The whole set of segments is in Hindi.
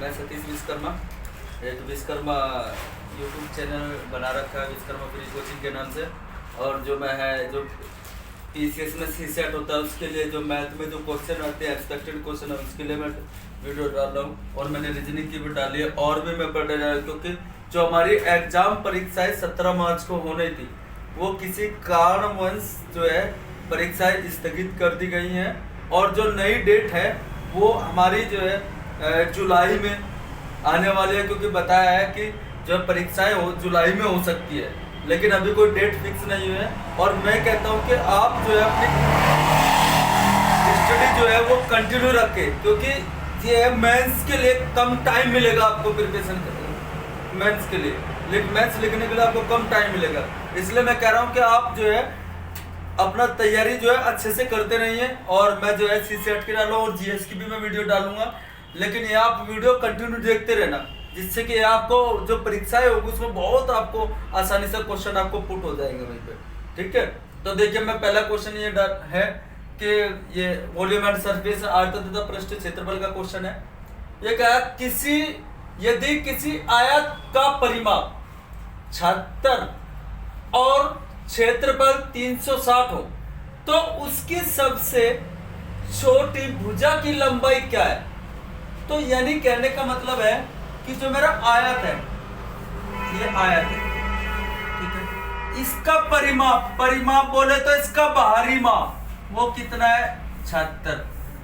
मैं सतीश विश्वकर्मा, एक विश्वकर्मा यूट्यूब चैनल बना रखा है विश्वकर्मा फ्री कोचिंग के नाम से। और जो मैं है जो पीसीएस में सीसेट होता है उसके लिए जो मैथ में जो क्वेश्चन आते हैं एक्सपेक्टेड क्वेश्चन है उसके लिए मैं वीडियो डाल रहा हूँ। और मैंने रीजनिंग की भी डाली है और भी मैं पढ़ने जा रहा हूँ, क्योंकि जो हमारी एग्जाम परीक्षाएं 17 मार्च को होनी थी वो किसी कारणवश जो है परीक्षाएं स्थगित कर दी गई हैं। और जो नई डेट है वो हमारी जो है जुलाई में आने वाली है, क्योंकि बताया है कि जो परीक्षाएं हो जुलाई में हो सकती है, लेकिन अभी कोई डेट फिक्स नहीं हुई है। और मैं कहता हूं कि आप जो है अपनी स्टडी जो है वो कंटिन्यू रखें, क्योंकि ये मेंस के लिए कम टाइम मिलेगा आपको प्रिपरेशन करने मेंस के लिए, लेकिन मेंस लिखने के लिए आपको कम टाइम मिलेगा। इसलिए मैं कह रहा हूँ कि आप जो है अपना तैयारी जो है अच्छे से करते रहिए। और मैं जो है सीसेट की डालूँ और जीएस की भी मैं वीडियो डालूंगा, लेकिन ये आप वीडियो कंटिन्यू देखते रहना, जिससे कि आपको जो परीक्षाएं होगी उसमें बहुत आपको आसानी से क्वेश्चन आपको पुट हो जाएंगे वहीं पे। ठीक है, तो देखिए मैं पहला क्वेश्चन ये है कि ये वॉल्यूम एंड सरफेस आयतन तथा पृष्ठ क्षेत्रफल का क्वेश्चन है। ये कहा यदि किसी आयत का परिमाप 76 और क्षेत्रफल 360 हो तो उसकी सबसे छोटी भुजा की लंबाई क्या है। तो यानी कहने का मतलब है कि जो मेरा आयत है ये आयत है, ठीक है, इसका परिमाप बोले तो इसका बाहरी माप वो कितना है 76,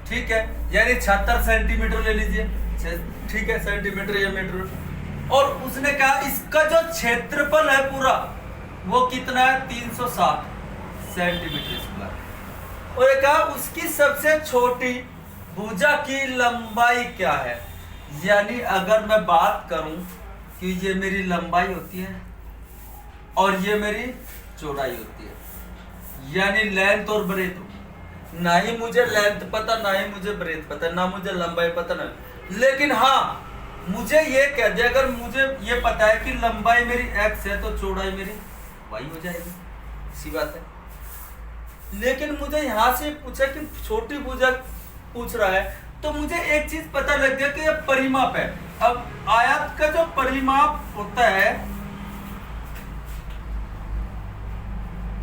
ठीक है, यानी 76 सेंटीमीटर ले लीजिए, ठीक है, सेंटीमीटर या मीटर। और उसने कहा इसका जो क्षेत्रफल है पूरा वो कितना है 360 सेंटीमीटर स्क्वायर। और कहा उसकी सबसे छोटी भुजा की लंबाई क्या है। यानी अगर मैं बात करूं कि ये मेरी लंबाई होती है और ये मेरी चौड़ाई होती है, यानी लेंथ और ब्रेथ, ना ही मुझे लेंथ पता ना ही मुझे ब्रेथ पता ना मुझे लंबाई पता ना, लेकिन हाँ मुझे ये कह दिया अगर मुझे ये पता है कि लंबाई मेरी x है तो चौड़ाई मेरी y हो जाएगी, सी बात है। लेकिन मुझे यहां से पूछा कि छोटी भुजा पूछ रहा है, तो मुझे एक चीज पता लग गया कि ये परिमाप है। अब आयत का जो परिमाप होता है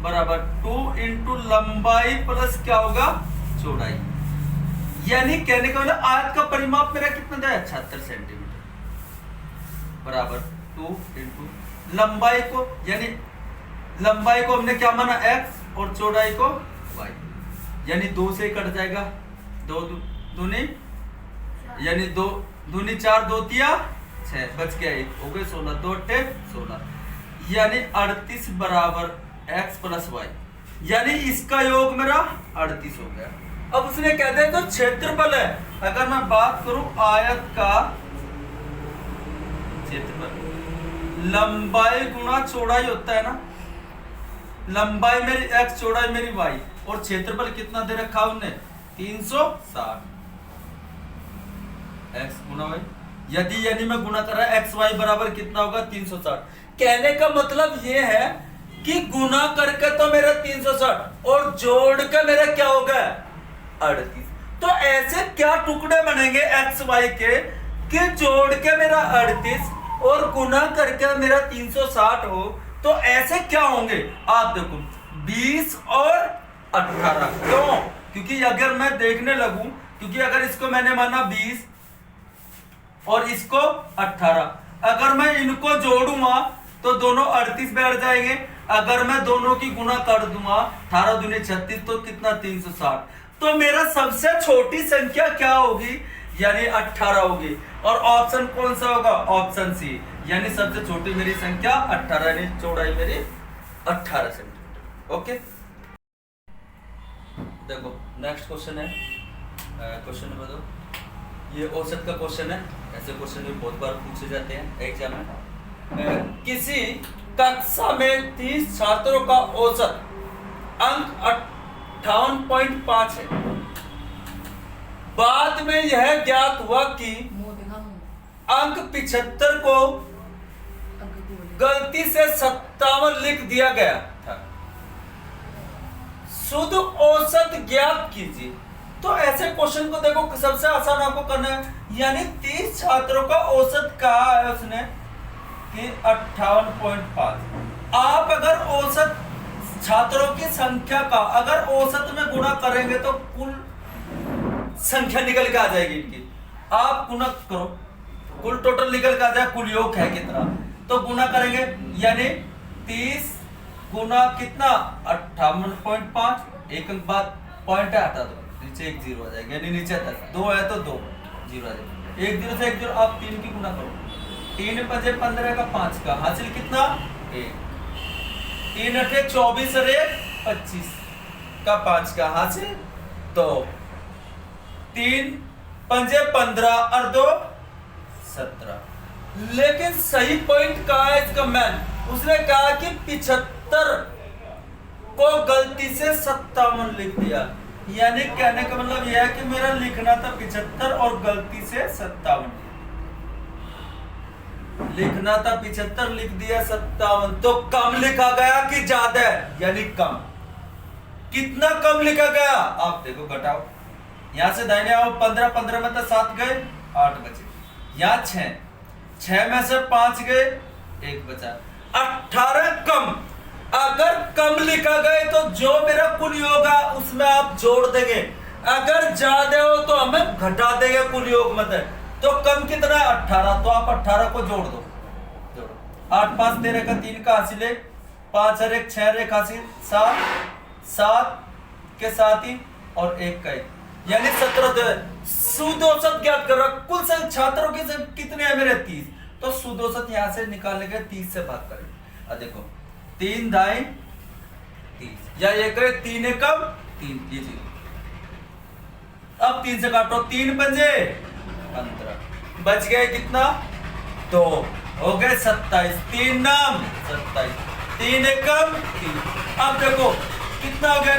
बराबर 2 इंटू लंबाई प्लस क्या होगा चौड़ाई। यानी कहने का मतलब आयत का परिमाप मेरा कितना है 76 सेंटीमीटर बराबर 2 इंटू लंबाई को, यानी लंबाई को हमने क्या माना x और चौड़ाई को y, यानी 2 से कट जाएगा, 2 दूनी यानी 2 दूनी 4 2 तिया 6 बच गया 1 हो गए 16, 2 अट्ठे 16, यानी 38 बराबर x प्लस y, यानी इसका योग मेरा 38 हो गया। अब उसने कहते हैं तो क्षेत्रफल है, अगर मैं बात करूं आयत का क्षेत्रफल लंबाई गुणा चौड़ाई होता है ना, लंबाई मेरी x चौड़ाई मेरी y और क्षेत्रफल कितना दे रखा उन्होंने 360 x गुना y, यदि मैं गुना कर रहा है x y बराबर कितना होगा 360। कहने का मतलब ये है कि गुना करके तो मेरा 360 और जोड़ के मेरा क्या होगा 38। तो ऐसे क्या टुकड़े बनेंगे x y के कि जोड़ के मेरा 38 और गुना करके मेरा 360 हो, तो ऐसे क्या होंगे आप देखो 20 और 18। क्यों? क्योंकि अगर मैं देखने लगूं, क्योंकि अगर इसको मैंने माना 20 और इसको 18, अगर मैं इनको जोड़ूंगा तो दोनों 38 बैठ जाएंगे। अगर मैं दोनों की गुना कर दूंगा 18 दूनी 36 तो कितना 360, तो मेरा सबसे छोटी संख्या क्या होगी यानी 18 होगी। और ऑप्शन कौन सा होगा ऑप्शन सी, यानी सबसे छोटी मेरी संख्या 18, यानी चौड़ाई मेरी 18 सेंटीमीटर। ओके, देखो नेक्स्ट क्वेश्चन है क्वेश्चन नंबर 2। ये औसत का क्वेश्चन है, ऐसे क्वेश्चन भी बहुत बार पूछे जाते हैं एग्जाम में। किसी कक्षा में 30 छात्रों का औसत अंक 58.5 है। बाद में यह ज्ञात हुआ कि अंक 75 को गलती से 57 लिख दिया गया था। शुद्ध औसत ज्ञात कीजिए। तो ऐसे क्वेश्चन को देखो सबसे आसान आपको करना है, यानी 30 छात्रों का औसत कहा है उसने कि 58.5। आप अगर औसत छात्रों की संख्या का अगर औसत में गुणा करेंगे तो कुल संख्या निकल के आ जाएगी इनकी। आप गुणा करो, कुल टोटल निकल के आ जाए, कुल योग है कितना, तो गुणा करेंगे यानी 30 गुना कितना 58.5, एक अंक बाद पॉइंट है हटा दो, नीचे एक जीरो आ जाएगा, यानी नीचे तक 2 है तो 2 जीरो आ जाएगा, एक जीरो से एक जीरो। आप 3 की गुना करो, 3 5 15 का 5 का हासिल कितना 1, 3 8 24 और 1 25 का 5 का हासिल, तो 3 5 15 और 2 17। लेकिन सही पॉइंट कहा है इसका मैन, उसने कहा कि 75 को गलती से 57 लिख दिया। यानी कहने का मतलब यह है कि मेरा लिखना था 75 और गलती से 57 लिखना था, 75 लिख दिया 57। तो कम लिखा गया कि ज्यादा, यानी कम। कितना कम लिखा गया आप देखो, घटाओ यहां से दाहिने आओ, 15 15 में तो 7 गए, 8 बचे, यहाँ 6 में से 5 गए, 1 बचा, 18 कम। अगर कम लिखा गए तो जो मेरा कुल योग है उसमें आप जोड़ देंगे, अगर ज्यादा हो तो हमें घटा देंगे कुल योग में। तो कम कितना है 18, तो आप 18 को जोड़ दो, जोड़ो 8 5 13 का 3 का हासिल है, 5 और 1 6 एक हासिल 7, 7 के साथ ही और 1 का 1, यानी 17। शुद्ध औसत ज्ञात कर रहा, कुल छात्रों की कितने हैं मेरे 30, तो शुद्ध औसत यहां से निकालेंगे, 30 से भाग करेंगे। अब देखो 3 दाएं 30, या ये कहे 3 एकम 3 लीजिए, अब 3 से काटो, 3 पंजे 15, बच गए कितना 2, हो गए 27, 3 नाम 27, 3 एकम 3। अब देखो कितना हो गया,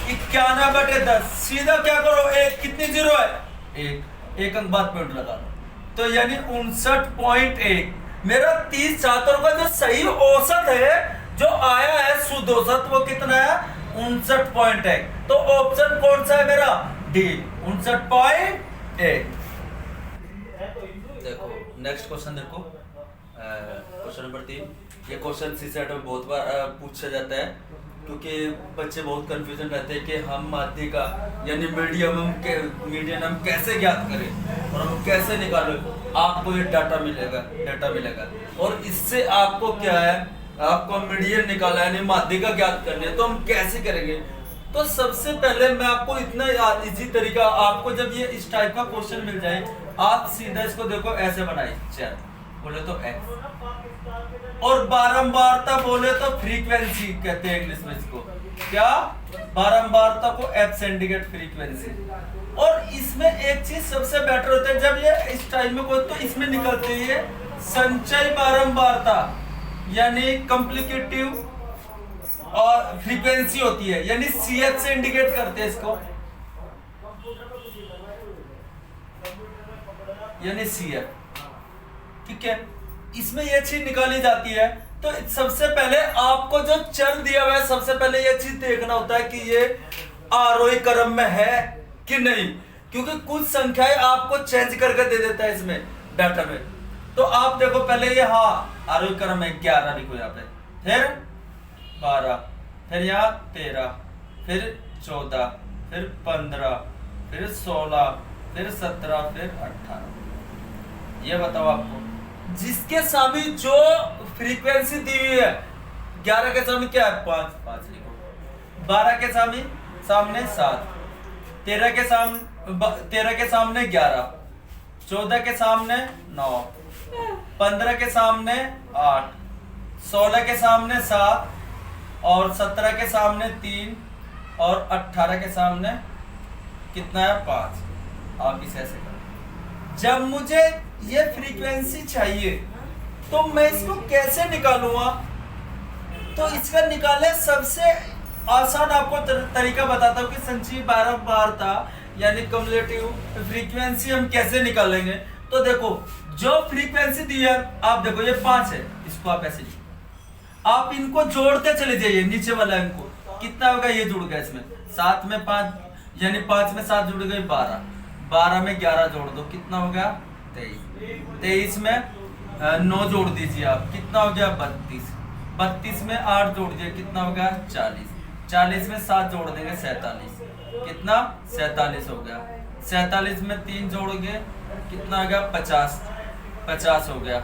591/10, सीधा क्या करो, एक कितनी जीरो है, एक अंक बाद पॉइंट लगा लो, तो यानी 59.1। मेरा 30 छात्रों का जो सही औसत है जो आया है शुद्ध औसत, वो कितना है 59.1। तो ऑप्शन कौन सा है मेरा, डी 59.1। देखो नेक्स्ट क्वेश्चन देखो, क्वेश्चन नंबर 3। ये क्वेश्चन सीसेट में बहुत बार पूछा जाता है, क्योंकि बच्चे बहुत कंफ्यूजन रहते हैं कि हम माध्य का यानी मीडियन हम कैसे ज्ञात करें और हम कैसे निकालें। आपको ये डाटा मिलेगा और इससे आपको क्या है, आपको मीडियन निकाला यानी माध्य का ज्ञात करने है, तो हम कैसे करेंगे। तो सबसे पहले मैं आपको इतना इजी तरीका, आपको जब ये इस टाइप का क्वेश्चन मिल जाए, आप सीधा इसको देखो ऐसे बनाइए, चल बोले तो एक्स, और बारंबारता बोले तो फ्रीक्वेंसी कहते हैं इंग्लिश में इसको, क्या बारंबारता को एफ सिंडिकेट फ्रीक्वेंसी। और इसमें एक चीज सबसे बेटर होता है, जब ये इस टाइम में कोई तो इसमें निकलते है संचय बारंबारता यानी कॉम्प्लिकेटिव और फ्रीक्वेंसी होती है, यानी सीएफ से इंडिकेट करते हैं इसको, यानी सीएफ, ठीक है। इसमें यह चीज निकाली जाती है। तो सबसे पहले आपको जो चल दिया हुआ है, सबसे पहले यह चीज देखना होता है कि ये आरोही क्रम में है कि नहीं, क्योंकि कुछ संख्याएं आपको चेंज करके दे देता है इसमें डाटा में। तो आप देखो पहले ये हाँ आरोही क्रम में 11 लिखो यहाँ पे, फिर 12, फिर यहाँ 13, फिर 14, फिर 15, फिर 16, फिर 17, फिर 18। ये बताओ आपको जिसके सामने जो फ्रीक्वेंसी दी हुई है, 11 के सामने क्या है 5 5 लिखो, 12 के सामने 7, 13 के सामने 11, 14 के सामने 9, 15 के सामने 8, 16 के सामने 7, और 17 के सामने 3, और 18 के सामने कितना है 5। आप इसे ऐसे करो। जब मुझे ये फ्रीक्वेंसी चाहिए तो मैं इसको कैसे निकालूंगा, तो इसका निकालने सबसे आसान आपको तरीका बताता हूँ कि संचयी बारंबारता यानी कम्युलेटिव फ्रीक्वेंसी हम कैसे निकालेंगे। तो देखो जो फ्रीक्वेंसी दी है, आप देखो ये 5 है, इसको आप ऐसे लिखो, आप इनको जोड़ते चले जाइए, नीचे वाला इनको कितना होगा, ये जुड़ गया इसमें 7 में 5 यानी 5 में 7 जुड़ गए 12, 12 में 11 जोड़ दो, कितना हो गया 23। 23 में 9 जोड़ दीजिए आप, कितना हो गया 32। 32 में 8 जोड़ दिए, कितना हो गया 40। 40 में 7 जोड़ देंगे 47, कितना 47 हो गया। 47 में 3 जोड़ोगे, कितना हो गया 50। 50 हो गया,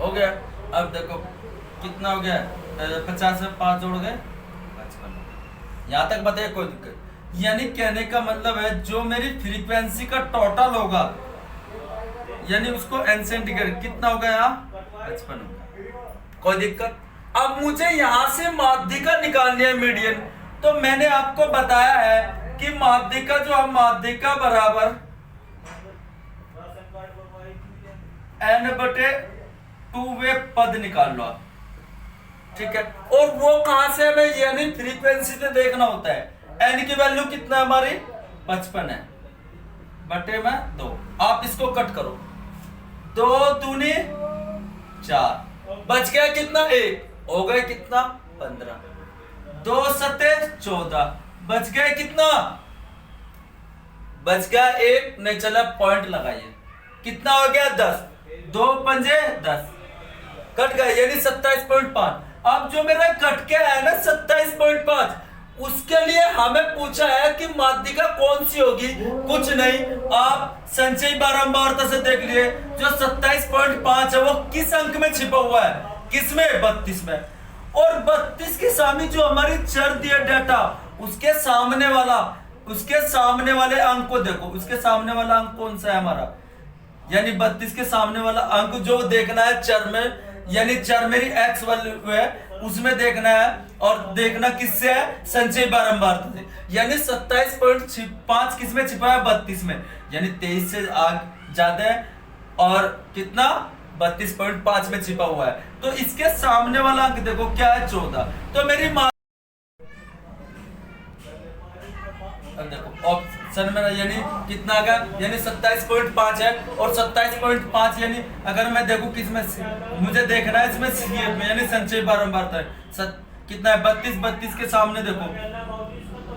हो गया। अब देखो कितना हो गया, 50 में 5 जोड़ गए 55। यहाँ तक बताइए, कोई दिक्कत? यानी कहने का मतलब है जो मेरी फ्रीक्वेंसी का टोटल होगा, यानी उसको एनसेंट कितना होगा यहाँ 55 होगा, कोई दिक्कत? अब मुझे यहाँ से माध्यिका निकालनी है, मीडियन। तो मैंने आपको बताया है कि माध्यिका जो है, माध्यिका बराबर n/2 वे पद निकाल लो आप, ठीक है। और वो कहां से हमें यानी फ्रीक्वेंसी से देखना होता है। n की वैल्यू कितना है हमारी 55 है, बटे में 2। आप इसको कट करो, 2 दूनी 4, बच गया कितना 1, हो गए कितना 15। 2 सते 14, बच गए कितना, बच गया 1, नहीं चला पॉइंट लगाइए, कितना हो गया 10। 2 पंजे 10, कट गया यानी 27.5। अब जो मेरा कट के आया ना 27.5, उसके लिए हमें पूछा है कि माध्यिका कौन सी होगी। कुछ नहीं, आप संचयी बारंबारता से देख लिए, जो 27.5 है वो किस अंक में छिपा हुआ है, किसमें 32 में। और 32 के सामने जो हमारी चर दिया डाटा, उसके सामने वाले अंक को देखो, उसके सामने वाला अंक कौन सा है हमारा, यानी 32 के सामने वाला अंक जो देखना है चर में, यानी चर मेरी x वैल्यू है उसमें देखना है, और देखना किससे है, संचयी बारंबारता से। यानी 27.5 किस में छिपा है 32 में, यानी 23 से ज्यादा है, और कितना 32.5 में छिपा हुआ है। तो इसके सामने वाला अंक देखो क्या है 14। तो मेरी देखो ऑप्शन में यानी कितना आ गया, यानी 27.5 है, और 27.5 यानी अगर मैं देखूं किसमें, मुझे देखना है इसमें CF में, यानी संचयी बारंबारता है। कितना है 32 के सामने देखो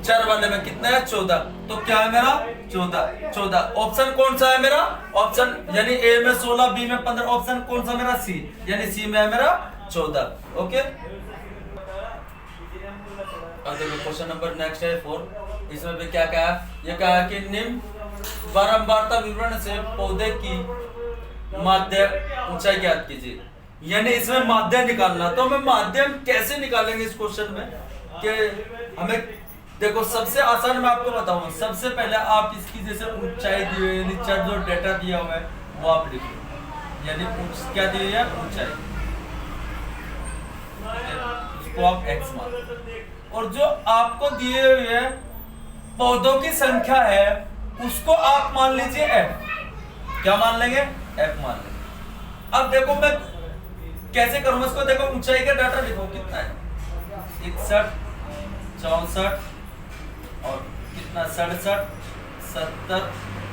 चर वाले में कितना है 14, तो क्या है मेरा 14। ऑप्शन कौन सा है मेरा, ऑप्शन यानी ए में 16, बी में 15, ऑप्शन कौन सा मेरा सी, यानी सी में है मेरा 14। ओके, अब देखो क्वेश्चन नंबर नेक्स्ट है 4। इसमें भी क्या कहा, ये कहा कि निम्न बारंबारता विवरण से पौधे की माध्य ऊंचाई ज्ञात कीजिए। यानी इसमें माध्य निकालना, तो हमें माध्यम कैसे निकालेंगे इस क्वेश्चन में, कि हमें देखो सबसे आसान मैं आपको बताऊं, सबसे पहले आप इसकी जैसे ऊंचाई दी हुई है, चर जो डेटा दिया हुआ है वो आप लिखो, यानी क्या दी है ऊंचाई, उसको आप x मान, और जो आपको दिए हुए है पौधों की संख्या है उसको आप मान लीजिए f। क्या मान लेंगे, f मान लेंगे। अब देखो मैं कैसे करूंगा इसको, देखो ऊंचाई का डाटा लिखो कितना है 61, 64 और कितना 67, 70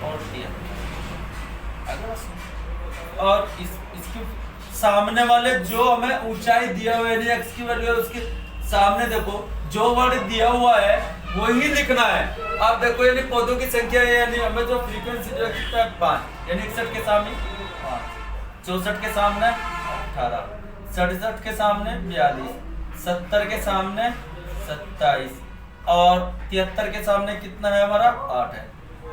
और 73। और इसके सामने वाले जो हमें ऊंचाई दिया हुआ है x की वैल्यू है, उसके सामने देखो जो वर्ड दिया हुआ है वही लिखना है। आप देखो यानी पौधों की संख्या है, यानी हमें जो फ्रीक्वेंसी जो कितना है 5, यानी 61 के सामने 5, 64 के सामने 18, 67 के सामने 42, 70 के सामने 27 और 73 के सामने कितना है हमारा 8 है।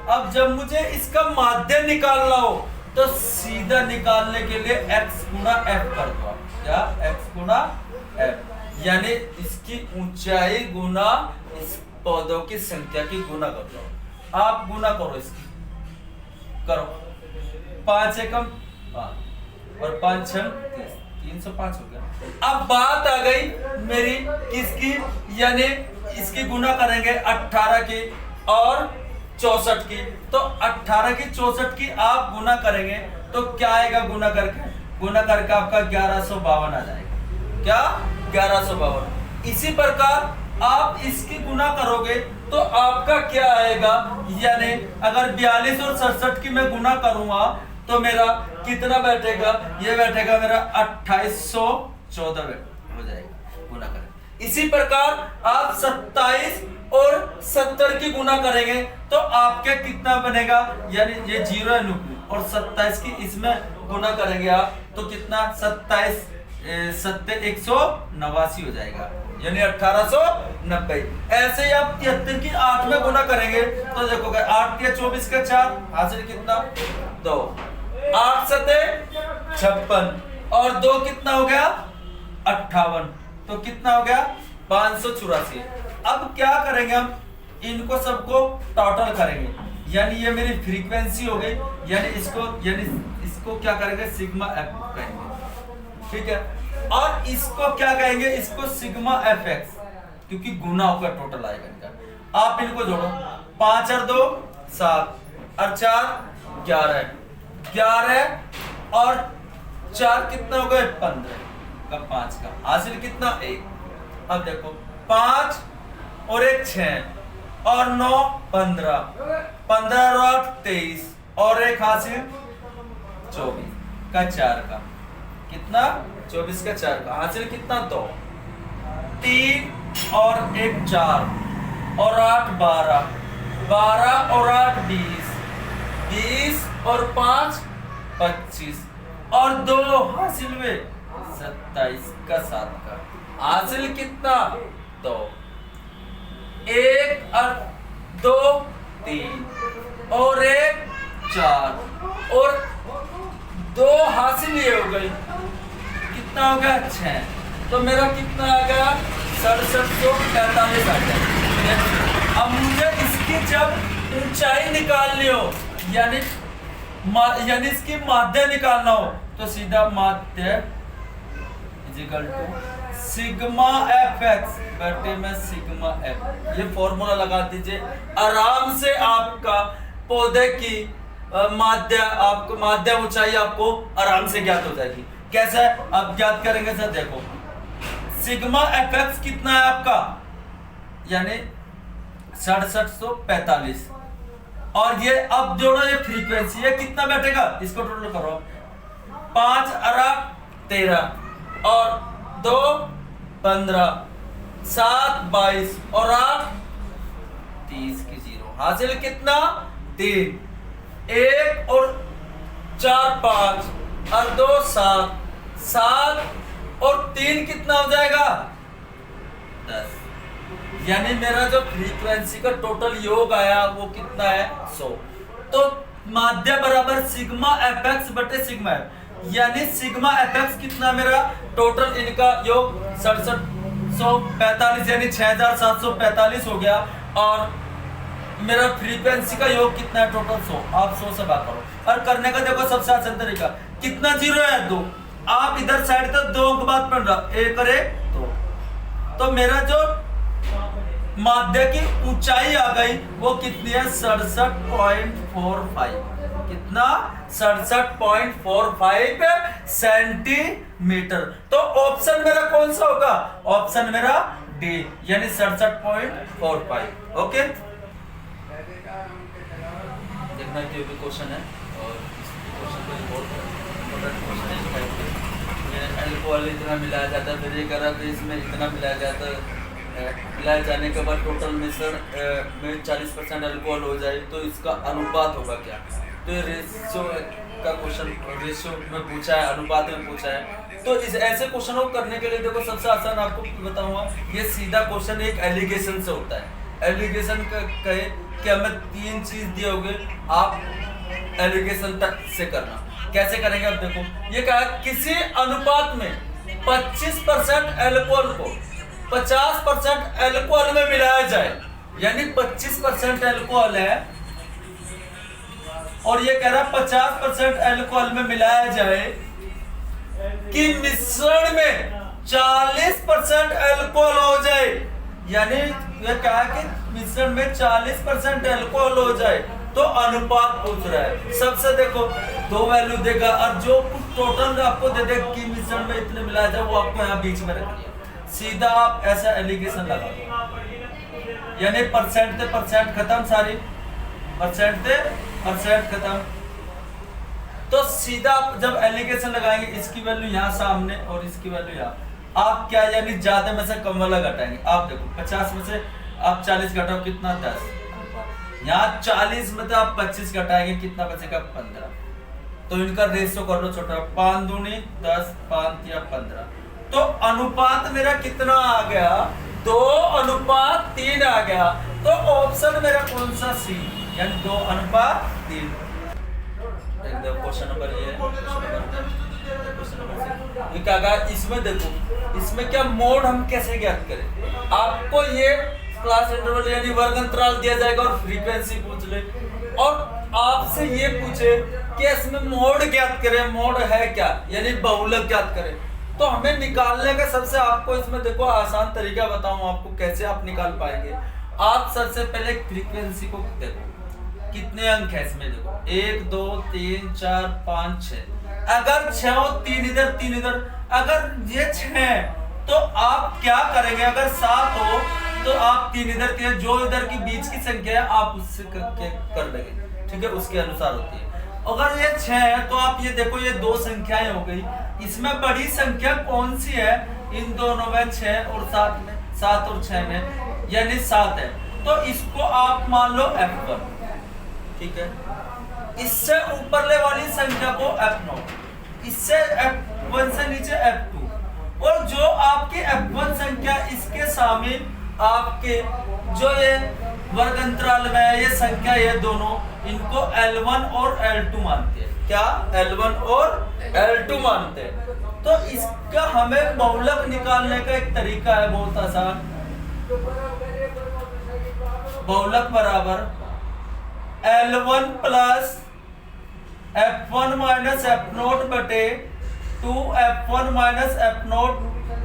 अब जब मुझे इसका माध्य निकालना हो तो सीधा निकालने के लिए x गुणा f कर दो, क्या x गुणा f, यानी इसकी ऊंचाई गुना इस पौधों की संख्या की गुना कर दो। आप गुना करो, इसकी करो 5 एकम 5 और 5 6 305 हो गया। अब बात आ गई मेरी किसकी, यानी इसकी गुना करेंगे 18 की और 64 की, तो 18 की 64 की आप गुना करेंगे तो क्या आएगा, गुना करके आपका 1152 आ जाएगा, क्या 1152। इसी प्रकार आप इसकी गुना करोगे तो आपका क्या आएगा, यानी अगर 42 और 67 की मैं गुना करूंगा तो मेरा कितना बैठेगा, ये बैठेगा मेरा 2814 हो जाएगा गुना करें। इसी प्रकार आप 27 और 70 की गुना करेंगे तो आपके कितना बनेगा, यानी ये 0 है नुकू और 27 की इसमें गुना करेंगे आप तो कितना 27 189 हो जाएगा, यानी 1890। ऐसे ही आप 73 की 8 में गुना करेंगे तो देखोगे 8 के 24 के 4 हासिल कितना 2, 8 सते 56 और 2 कितना हो गया 58, तो कितना हो गया 584। अब क्या करेंगे हम इनको सबको टोटल करेंगे, यानी ये मेरी फ्रीक्वेंसी हो गई, यानी इसको क्या करेंगे सिग्मा एफ कहेंगे, ठीक है। और इसको क्या कहेंगे, इसको सिग्मा एफ एक्स, क्योंकि गुना होकर टोटल आएगा इनका। आप इनको जोड़ो 5 और 2 7 और 4 11 और 4 कितना हो गए 15 का 5 का हासिल कितना 1। अब देखो 5 और 1 6 और 9 15 15 और 8 23 और 1 हासिल 24 का 4 का कितना 24 का 4 का हासिल कितना 2, 3 और 1 4 और 8 12 12 और 8 20 20 और 5 25 और 2 हासिल में 27 का 7 का हासिल कितना 2, 1 और 2 3 और 1 4 और 2 हासिल ये हो गई, कितना हो गया 6, तो मेरा कितना आ गया 6745 आ गया। अब मुझे इसकी जब ऊंचाई निकालनी हो यानी इसकी माध्य निकालना हो तो सीधा माध्य equal to sigma F X बटे में सिग्मा एफ, ये फॉर्मूला लगा दीजिए, आराम से आपका पौधे की माध्य ऊंचाई आपको आराम से ज्ञात हो जाएगी। कैसे अब ज्ञात करेंगे सर, देखो सिग्मा एफ एक्स कितना है आपका, यानी 6745 और ये अब जोड़ो ये फ्रीक्वेंसी, ये कितना बैठेगा इसको टोटल करो 5 और 13 और 2 15 7 22 और 8 30 की 0 हासिल कितना 3, 1 और 4 5 और 2 7 7 और 3 कितना हो जाएगा 10, यानी मेरा जो फ्रीक्वेंसी का टोटल योग आया वो कितना है 100। तो माध्य बराबर सिग्मा एफ एक्स बटे सिग्मा एफ, यानी सिग्मा एफ एक्स कितना मेरा टोटल इनका योग 6745 यानी 6745 हो गया और मेरा फ्रीक्वेंसी का योग कितना है टोटल 100। आप 100 से बात करो और करने का देखो सबसे आसान तरीका, कितना 0 है 2, आप इधर साइड तक 2 के बाद पढ़ रहा 1 और 1 2, तो मेरा जो माध्य की ऊंचाई आ गई वो कितनी है 67.45, कितना 67.45 सेंटीमीटर। तो ऑप्शन मेरा कौन सा होगा, ऑप्शन मेरा डी यानी 67.45। ओके, देखना कि भी क्वेश्चन है और इस क्वेश्चन को बहुत इंपॉर्टेंट क्वेश्चन है। अल्कोहल इतना मिलाया जाता है, फिर ये कह रहा था इसमें इतना मिलाया जाता है, मिलाए जाने के बाद टोटल मिश्रण में 40% अल्कोहल हो जाए तो इसका अनुपात होगा क्या। तो ये रेशियो का क्वेश्चन रेशियो में पूछा है, अनुपात में पूछा है। तो इस ऐसे क्वेश्चन को करने के लिए देखो सबसे आसान आपको बताऊंगा, ये सीधा क्वेश्चन एक एलिगेशन से होता है। एलिगेशन का कहे कि हमें 3 चीज दिए होंगे, आप एलिगेशन तक से करना। कैसे करेंगे आप देखो, ये कहा किसी अनुपात में 25% अल्कोहल को 50% अल्कोहल में मिलाया जाए, यानी 25% अल्कोहल है और ये कह रहा 50% अल्कोहल में मिलाया जाए कि मिश्रण में 40% अल्कोहल हो जाए, यानी ये कहा कि मिश्रण में 40% अल्कोहल हो जाए तो अनुपात पूछ रहा है। सबसे देखो 2 वैल्यू देगा और जो टोटल आपको दे दे कि मिश्रण में इतने मिलाया जाए वो आपको यहाँ बीच में रखनी है। सीधा आप ऐसा एलिगेशन लगा दो, यानी परसेंट से परसेंट खत्म, सारी परसेंट से परसेंट खत्म। तो सीधा आप जब एलिगेशन लगाएंगे इसकी वैल्यू यहाँ सामने और इसकी वैल्यू यहाँ, आप क्या यानी ज्यादा में से कम वाला घटाएंगे। आप देखो 50 में से आप 40 घटाओ कितना 10, यहाँ 40 में तो आप 25 घटाएंगे कितना बचेगा 15। तो इनका रेशियो कर लो छोटा, 5 दूनी 10, 5 या 15। तो अनुपात मेरा कितना आ गया 2:3 आ गया। तो ऑप्शन मेरा कौन सा सी, यानी 2:3। क्वेश्चन नंबर ये क्या कहा इसमें, देखो इसमें क्या मोड हम कैसे ज्ञात करें। आपको ये क्लास इंटरवल यानी वर्ग अंतराल दिया जाएगा और फ्रीक्वेंसी पूछ ले, और आपसे ये पूछे कि इसमें मोड ज्ञात करें, मोड है क्या यानी बहुलक ज्ञात करें। तो हमें निकालने का सबसे, आपको इसमें देखो आसान तरीका बताऊं आपको कैसे आप निकाल पाएंगे। आप सबसे पहले फ्रीक्वेंसी को देखो कितने अंक है इसमें, देखो 1 2 3 4 5 6। अगर 6 हो 3 इधर 3 इधर, अगर ये 6 तो आप क्या करेंगे, अगर 7 हो तो आप 3 इधर 3, जो इधर की बीच की संख्या है आप उससे कर लेंगे, ठीक है, उसके अनुसार होती है। अगर ये 6 है तो आप ये देखो ये 2 संख्याएं हो गई, इसमें बड़ी संख्या कौन सी है, इन दोनों में 6 और 7 में, 7 और 6 में यानी 7 है। तो इसको आप मान लो F1, ठीक है। इससे ऊपरले वाली संख्या को F0, इससे F1 से नीचे F2, और जो आपकी F1 संख्या इसके शामिल आपके जो ये वर्ग अंतराल में है ये संख्या, ये दोनों इनको L1 और L2 मानते हैं। क्या L1 और L2 मानते हैं। तो इसका हमें बहुलक निकालने का एक तरीका है बहुत आसान। बहुलक बराबर L1 plus F1 minus F0 बटे 2F1 minus F0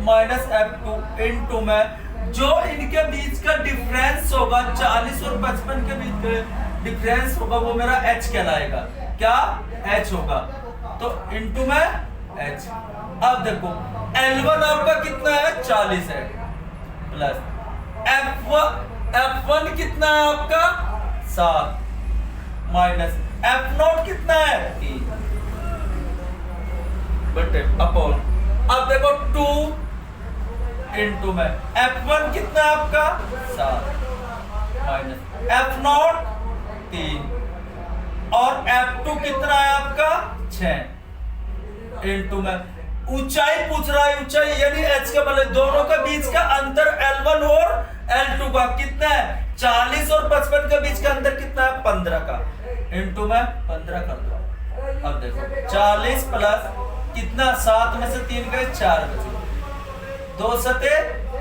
minus F2 into में जो इनके बीच का डिफरेंस होगा 40 और 55 के बीच में डिफरेंस होगा वो मेरा H कहलाएगा। क्या H होगा, तो इनटू में H। अब देखो L1 आपका कितना है 40 है, प्लस F1 कितना है आपका 7, माइनस F0 कितना है 3 बटे अपॉन, अब देखो 2 इनटू में F1 कितना है आपका 7 माइनस F0 3 और F2 कितना है आपका 6 इनटू में ऊंचाई पूछ रहा है, ऊंचाई यानी H का मतलब दोनों के बीच का अंतर L1 और L2 का कितना है 40 और 55 के बीच का अंतर कितना है 15 का, इनटू में 15 कर दो। अब देखो 40 प्लस कितना 7 में से 3 गए 4 बचे, 2 सते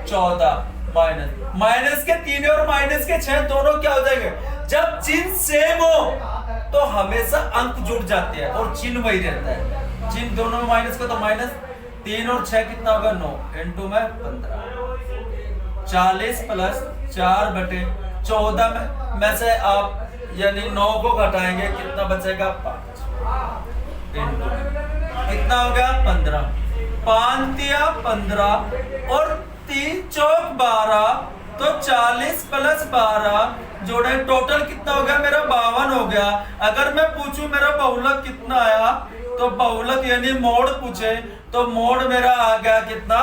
14 माइनस माइनस के 3 और माइनस के 6 दोनों क्या हो जाएंगे, जब चिन्ह सेम हो तो हमेशा अंक जुड़ जाते हैं और चिन्ह वही रहता है। चिन्ह दोनों में माइनस का तो माइनस 3 और 6 कितना होगा 9 इनटू में 15, 40 प्लस 4 बटे 14 में से आप यानी 9 को घटाएंगे कितना बचेगा 5 इनटू कितना हो गया 15, 5 या 15 और 3 चौक 12, तो 40 प्लस 12 जोड़े टोटल कितना हो गया मेरा 52 हो गया। अगर मैं पूछूं मेरा बहुलक कितना आया तो बहुलक यानी मोड पूछे तो मोड मेरा आ गया कितना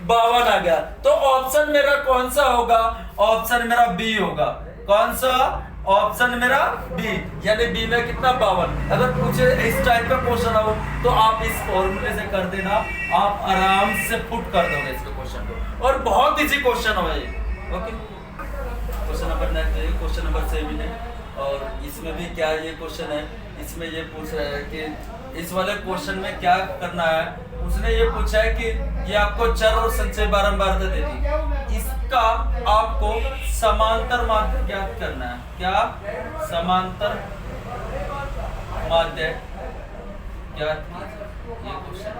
52 आ गया। तो ऑप्शन मेरा कौन सा होगा, ऑप्शन मेरा बी होगा। कौन सा ऑप्शन मेरा बी, यानी बी में कितना 52। अगर पूछे इस टाइप का क्वेश्चन हो तो आप इस फॉर्मूले से कर देना, आप आराम से पुट कर दोगे इसके क्वेश्चन को, और बहुत इजी क्वेश्चन हो ये। Okay, question number next, question number 7 है, और इसमें भी क्या ये क्वेश्चन है, इसमें ये पूछ रहा है कि इस वाले क्वेश्चन में क्या करना है। उसने ये पूछा है कि ये आपको चर और संचय बारंबारता दे दी, इसका आपको समांतर माध्य ज्ञात करना है। क्या समांतर माध्य ज्ञात, ये क्वेश्चन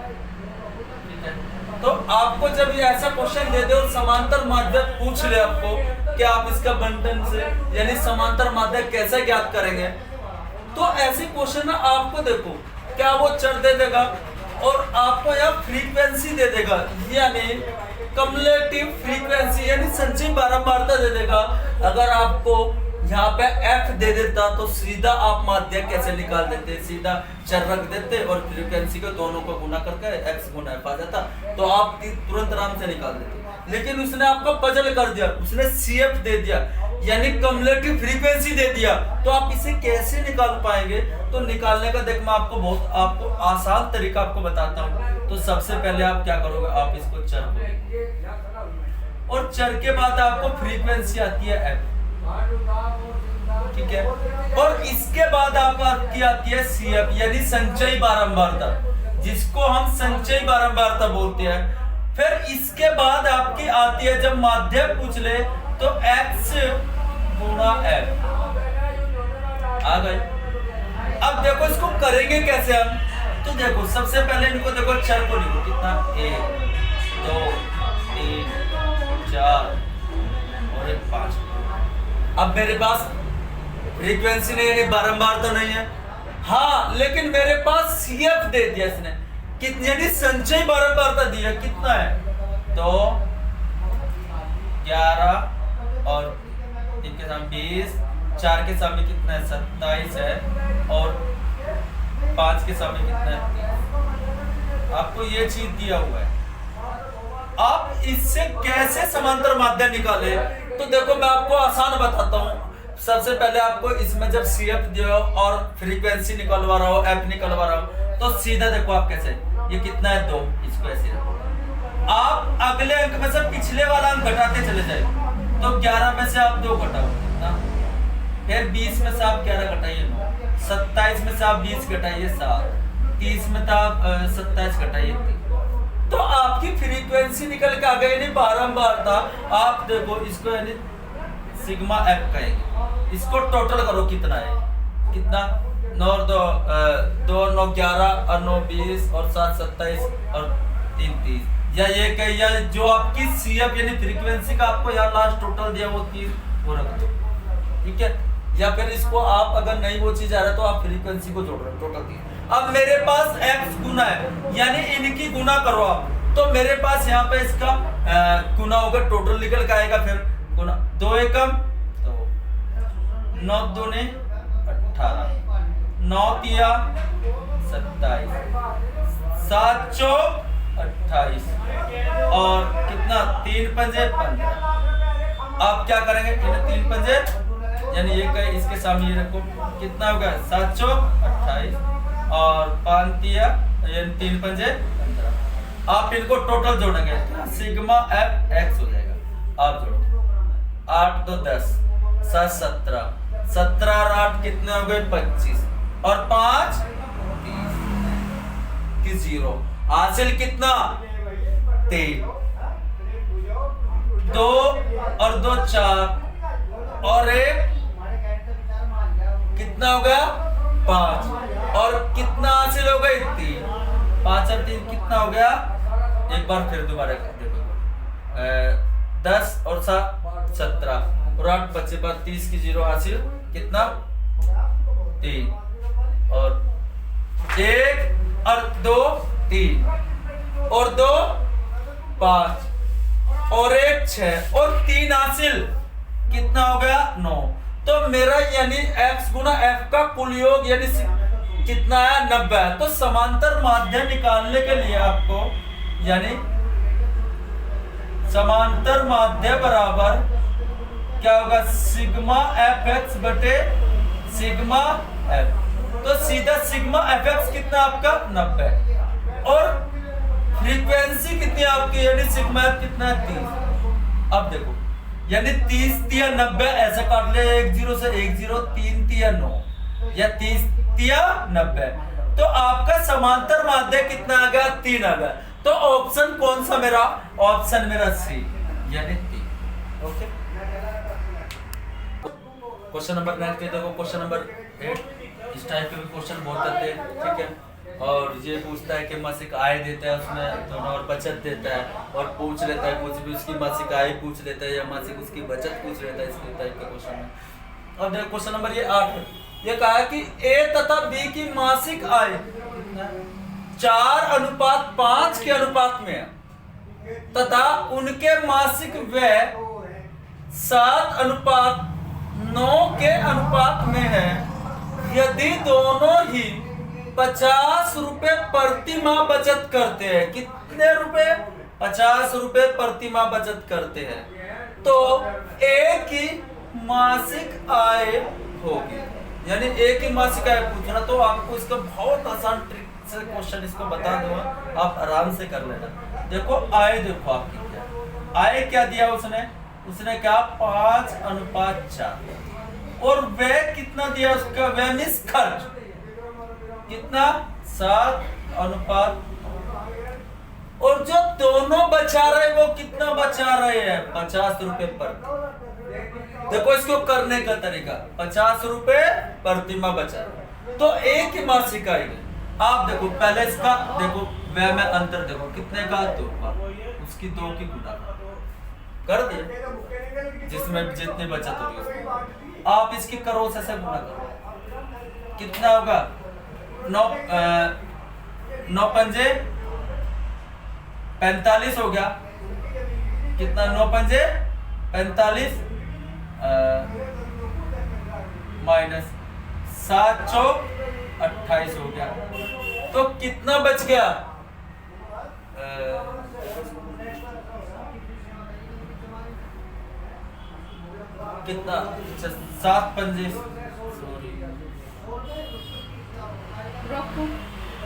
ठीक है। तो आपको जब ये ऐसा क्वेश्चन दे दे और समांतर माध्य पूछ ले आपको कि आप इसका बंटन से यानी समांतर माध्य कैसे ज्ञात करेंगे, तो ऐसे क्वेश्चन आपको देखो क्या वो चर दे देगा और आपको यहाँ फ्रीक्वेंसी दे देगा, यानी कम्युलेटिव फ्रीक्वेंसी यानी संचयी बारंबारता दे देगा। अगर आपको यहाँ पे f दे देता तो सीधा आप माध्य कैसे निकाल देते, सीधा चर रख देते और फ्रीक्वेंसी को दोनों को गुना करके x गुना f आ जाता, तो आप तुरंत आराम से निकाल देते। लेकिन उसने आपको पजल कर दिया, उसने CF दे दिया यानी कम्युलेटिव फ्रीक्वेंसी दे दिया, तो आप इसे कैसे निकाल पाएंगे? तो निकालने का देख मैं आपको आसान तरीका आपको बताता हूँ। तो सबसे पहले आप क्या करोगे, आप इसको चर करोगे और चर के बाद आपको फ्रीक्वेंसी आती है F, ठीक है, और इसके बाद आपकी आती है CF यानी संचयी बारंबारता, जिसको हम संचयी बारंबारता बोलते हैं। फिर इसके बाद आपकी आती है, जब माध्यम पूछ ले तो X गुणा F आ गई। अब देखो इसको करेंगे कैसे हम, तो देखो सबसे पहले इनको देखो चर को लिखो, कितना 1 2 3 4 और 1 5। अब मेरे पास फ्रीक्वेंसी नहीं है, बारंबार तो नहीं है, हाँ, लेकिन मेरे पास CF दे दिया इसने, कितनी यानी संचयी बारंबारता दी है, कितना है तो 11 और 3 के सामने 20, 4 के सामने कितना है 27 है और 5 के सामने कितना है 30। आपको ये चीज दिया हुआ है। आप इससे कैसे समांतर माध्यम निकाले, तो देखो मैं आपको आसान बताता हूँ। सबसे पहले आपको इसमें जब CF दिया और फ्रीक्वेंसी निकलवा रहा हो, F निकलवा रहा हो, तो सीधा देखो आप कैसे, ये कितना है 2, इसको ऐसे रखो। आप अगले अंक में से पिछले वाला अंक घटाते चले जाए, तो 11 में से आप 2 घटाओ ना, फिर 20 में से आप 11 घटाइए 9, 27 में से आप 20 घटाइए 7, 30 में से आप 27 घटाइए 3, तो आपकी फ्रीक्वेंसी निकल के आ गई। यानी बारंबारता आप देखो इसको यानी सिग्मा F कहेंगे। इसको टोटल करो कितना है, कितना 9 और 2 9 11 और 9 20 और 7 27 और 3 30, या ये कही या जो आपकी CF यानी फ्रीक्वेंसी का आपको यहाँ लास्ट टोटल दिया वो 30 वो रख दो, ठीक है। या फिर इसको आप अगर नहीं वो चीज आ रहा है तो आप फ्रीक्वेंसी को जोड़ रहे हो, टोटल 30। अब मेरे पास X गुना है यानी इनकी गुना करो आप, तो मेरे पास यहाँ पे इसका गुना होगा, टोटल निकल के आएगा, फिर गुना 2 एकम तो 9 दूने 18, 9 तिया 27, 7 चौक 28 और कितना 3 पंजे 15। आप क्या करेंगे, इन्हें 3 पंजे यानी ये कहे इसके सामने ये रखो, कितना होगा 7 चौक 28 और 5 तिया यानी 3 पंजे 15। आप इनको टोटल जोड़ेंगे, सिग्मा F X हो जाएगा। आप जोड़ो 8 2 10 7 17, 17 और 8 कितने हो गए 25 और 5 30 की 0। हासिल कितना 3, 2 और 2 4 और 1 कितना हो गया 5 और कितना हासिल हो गई 3, 5 और 3 कितना हो गया, एक बार फिर दोबारा देखो 10 और 7 17 और 8 बच्चे पर 30 की 0 हासिल कितना 3 और 1 और 2 3 और 2 5 और 1 6 और 3 हासिल कितना हो गया 9। तो मेरा यानी X गुना F का कुल योग यानी कितना है 90। तो समांतर माध्यम निकालने के लिए आपको यानी समांतर माध्यम बराबर क्या होगा सिग्मा FX बटे सिग्मा F। तो सीधा सिग्मा FX कितना आपका 90 और फ्रीक्वेंसी कितनी आपकी यानी सिग्मा F कितना 30। अब देखो यानी 30 तिया 90 ऐसे काट ले, 1 0 से 1 0, 3 तिया 9 या 30 तिया 90। तो आपका समांतर माध्यम कितना आ गया 3 आ गया। तो ऑप्शन कौन सा मेरा, ऑप्शन मेरा सी यानी 3। ओके, क्वेश्चन नंबर 9 पे देखो, क्वेश्चन नंबर 8 इस टाइप के भी क्वेश्चन बहुत आते हैं, ठीक है। और ये पूछता है कि मासिक आय देता है उसमें दोनों और बचत देता है और पूछ लेता है कुछ भी, उसकी मासिक आय पूछ लेता है या मासिक उसकी बचत पूछ लेता है, इस टाइप के क्वेश्चन में। अब देखो क्वेश्चन नंबर ये 8 ये कहा कि A तथा B की मासिक आय 4:5 के अनुपात में है तथा उनके मासिक व्यय 7:9 के अनुपात में है। यदि दोनों ही 50 रुपए प्रति माह बचत करते हैं, कितने रुपए 50 रुपए प्रति माह बचत करते हैं तो एक ही मासिक आय होगी। यानी एक ही मासिक आय पूछना, तो आपको इसका बहुत आसान ट्रिक से क्वेश्चन इसको बता दूंगा, आप आराम से कर लेना। देखो आय, देखो आपकी क्या आय क्या दिया उसने क्या 5:4 और व्यय कितना दिया उसका, व्यय मीन्स खर्च कितना 7:। और जो दोनों बचा रहे वो कितना बचा रहे हैं 50 रुपए पर। देखो इसको करने का तरीका, 50 रुपए प्रति माह बचा तो एक ही मासिक आएगी। आप देखो पहले इसका देखो व्यय में अंतर देखो कितने का 2 का, उसकी 2 की गुना कर दिया जिसमें जितनी बचत होगी उसकी। आप इसकी करो से गुना करो, कितना होगा 9 पंजे 45 हो गया, कितना 9 पंजे 45 माइनस 7 चौक 28 हो गया, तो कितना बच गया कितना 7 पंजे,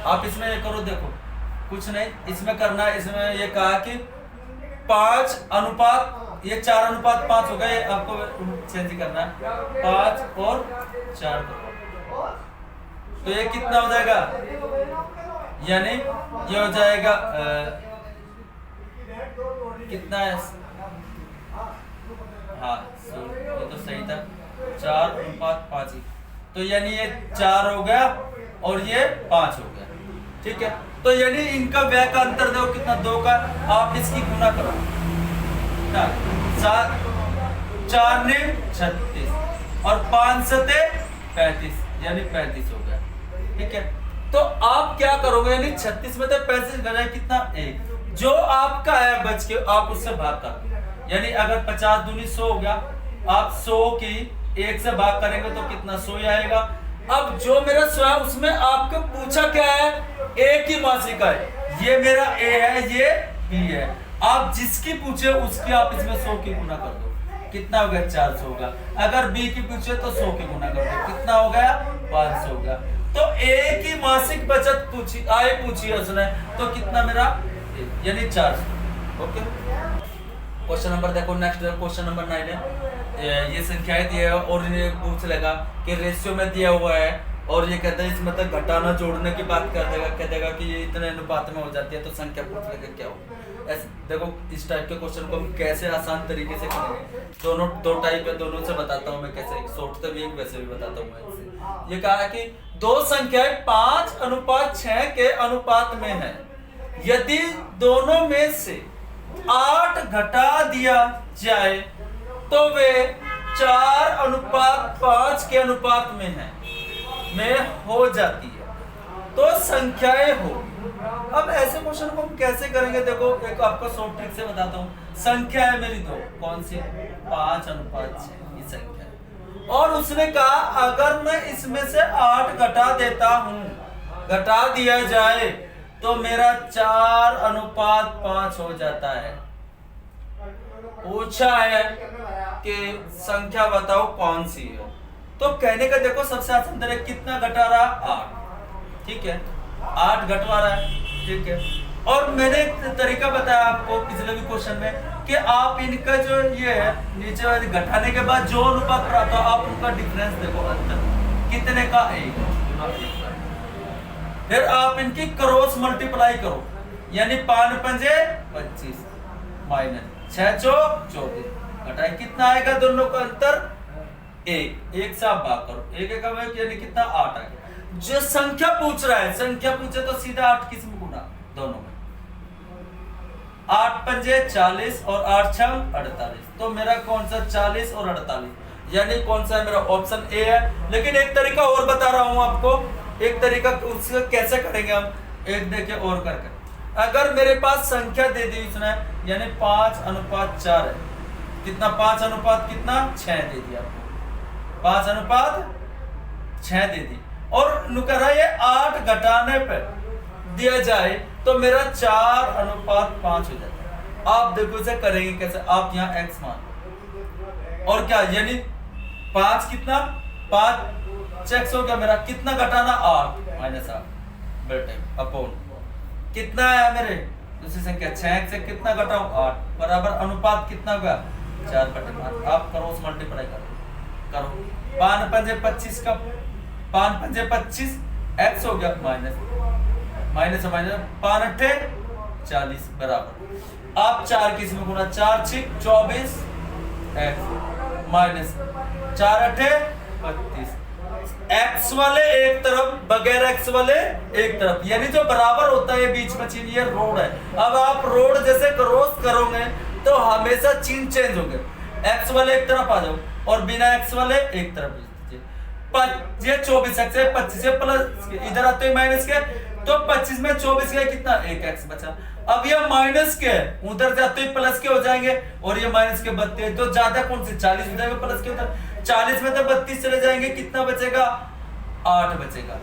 आप इसमें ये करो, देखो कुछ नहीं इसमें करना है। इसमें ये कहा कि 5 अनुपात, ये 4:5 हो गया, ये आपको चेंज करना है 5 और 4 तो ये कितना हो जाएगा, यानी ये हो जाएगा कितना है, हाँ ये तो सही था 4:5 ही, तो यानी ये 4 हो गया और ये 5 हो गया, ठीक है। तो यानी इनका व्यय का अंतर देखो कितना 2 का, आप इसकी गुना करो 4 ने 36 और 5 सते 35, यानी 35 हो गया, ठीक है। तो आप क्या करोगे, यानी 36 में से 35 गया कितना 1, जो आपका है बच के आप उससे भाग कर, यानी अगर 50 दूनी 100 हो गया, आप 100 की 1 से भाग करेंगे तो कितना 100 ही आएगा। अब जो मेरा 100 है उसमें आपको पूछा क्या है, एक ही मासिक है, ये मेरा ए है ये बी है, आप जिसकी पूछे उसकी आप इसमें 100 की गुना कर दो, कितना हो गया 400 होगा। अगर बी की पूछे तो 100 की गुना कर दो, कितना हो गया 500 होगा। तो एक ही मासिक बचत पूछी, आय पूछी उसने, तो कितना मेरा यानी 400। ओके, क्वेश्चन नंबर देखो, नेक्स्ट क्वेश्चन नंबर 9 है, ये संख्याएं दी है और ये पूछ लेगा कि रेशियो में दिया हुआ है और ये कहता है इसमें तक घटाना जोड़ने की बात कर देगा, कह देगा कि ये इतने अनुपात में हो जाती है, तो संख्या पूछ लेगा क्या हो। ऐसे देखो इस टाइप के क्वेश्चन को हम कैसे आसान तरीके से करेंगे, दोनों 2 टाइप है, दोनों से बताता हूँ मैं कैसे, शॉर्ट से भी एक वैसे भी बताता हूँ मैं। ये कहा है कि 2 संख्याएं 5:6 के अनुपात में है, यदि दोनों में से 8 घटा दिया जाए तो वे 4:5 के अनुपात में हो जाती है, तो संख्याएं हो। अब ऐसे क्वेश्चन को हम कैसे करेंगे, देखो एक आपको शॉर्ट ट्रिक से बताता हूँ। संख्या है मेरी 2, कौन सी 5:6 ये संख्या है, और उसने कहा अगर मैं इसमें से 8 घटा देता हूँ, घटा दिया जाए तो मेरा 4:5 हो जाता है। पूछा है कि संख्या बताओ कौन सी है, तो कहने का देखो सबसे आसान तरीका, कितना घटा रहा 8, ठीक है 8 घटवा रहा है, ठीक है। और मैंने एक तरीका बताया आपको पिछले भी क्वेश्चन में कि आप इनका जो ये है नीचे वाले घटाने के बाद जो अनुपात प्राप्त हो आप उनका डिफरेंस देखो, अंतर कितने का 1, फिर आप इनकी क्रॉस मल्टीप्लाई करो, यानी 5 पंजे 25 माइनस 6 चौक 24, घटाए कितना आएगा, दोनों का अंतर 1 से आप भाग करो, 1 यानी कितना 8 आ गया। जो संख्या पूछ रहा है, संख्या पूछे तो सीधा 8 किस में गुना, दोनों में 8 पंजे 40 और 8 छंग 48, तो मेरा कौन सा 40 और 48, यानी कौन सा है मेरा ऑप्शन ए है। लेकिन एक तरीका और बता रहा हूं आपको, एक तरीका उससे कैसे करेंगे हम, एक देखे और करके। अगर मेरे पास संख्या दे दी उसने, यानी 5:4 है, कितना 5 कितना 6 दे दिया आपको, 5:6 दे दी, और नुकरा ये 8 घटाने पे दिया जाए तो मेरा 4:5 हो जाता है। आप देखो इसे करेंगे कैसे, आप यहाँ x मान और क्या, यानी 5 कितना 5 x हो गया मेरा, कितना घटाना 8 माइनस 8 बेटे अपॉन कितना है मेरे दूसरी संख्या 6 से कितना घटाऊं 8 बराबर अनुपात कितना होगा 4/5। आप क्रॉस मल्टीप्लाई करो 5 पंजे 25 का 5 पंजे 25 x हो गया माइनस माइनस माइनस 5 अट्ठे 40 बराबर आप 4 किस में गुना 4 6 24 x माइनस 4 अट्ठे 32 x वाले एक तरफ बगैर x वाले एक तरफ, यानी जो बराबर होता है बीच में चिन्ह, ये रोड है। अब आप रोड जैसे क्रॉस करोगे तो हमेशा चिन्ह चेंज होंगे, x वाले एक तरफ आ जाओ और बिना x वाले एक तरफ ये 24 x है 25 से प्लस इधर आते हैं माइनस के, तो 25 में 24 का कितना 1x बचा। अब ये माइनस के उधर जाते ही प्लस के हो जाएंगे और ये माइनस के 32, तो ज्यादा कौन से 40 हो जाएगा प्लस के उधर 40 में तो 32 चले जाएंगे, कितना बचेगा 8 बचेगा।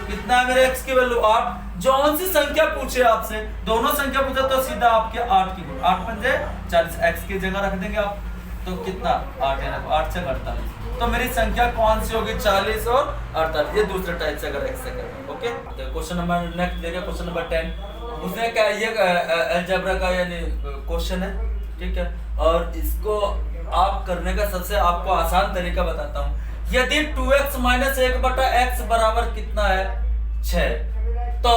कितना है मेरे x की वैल्यू 8। जौन सी संख्या पूछे आपसे, दोनों संख्या पूछा तो सीधा आपके 8 की 8 पंजे 40 x की जगह रख देंगे आप, तो कितना 8 है ना 8 से 48, तो मेरी संख्या कौन सी होगी 40 और 48। ये दूसरे टाइप से अगर x से करें। ओके क्वेश्चन नंबर नेक्स्ट देखिए क्वेश्चन नंबर 10। उसने क्या ये अलजेब्रा का यानी क्वेश्चन है, ठीक है, और इसको आप करने का सबसे आपको आसान तरीका बताता हूँ। यदि 2x माइनस 1/x बराबर कितना है 6, तो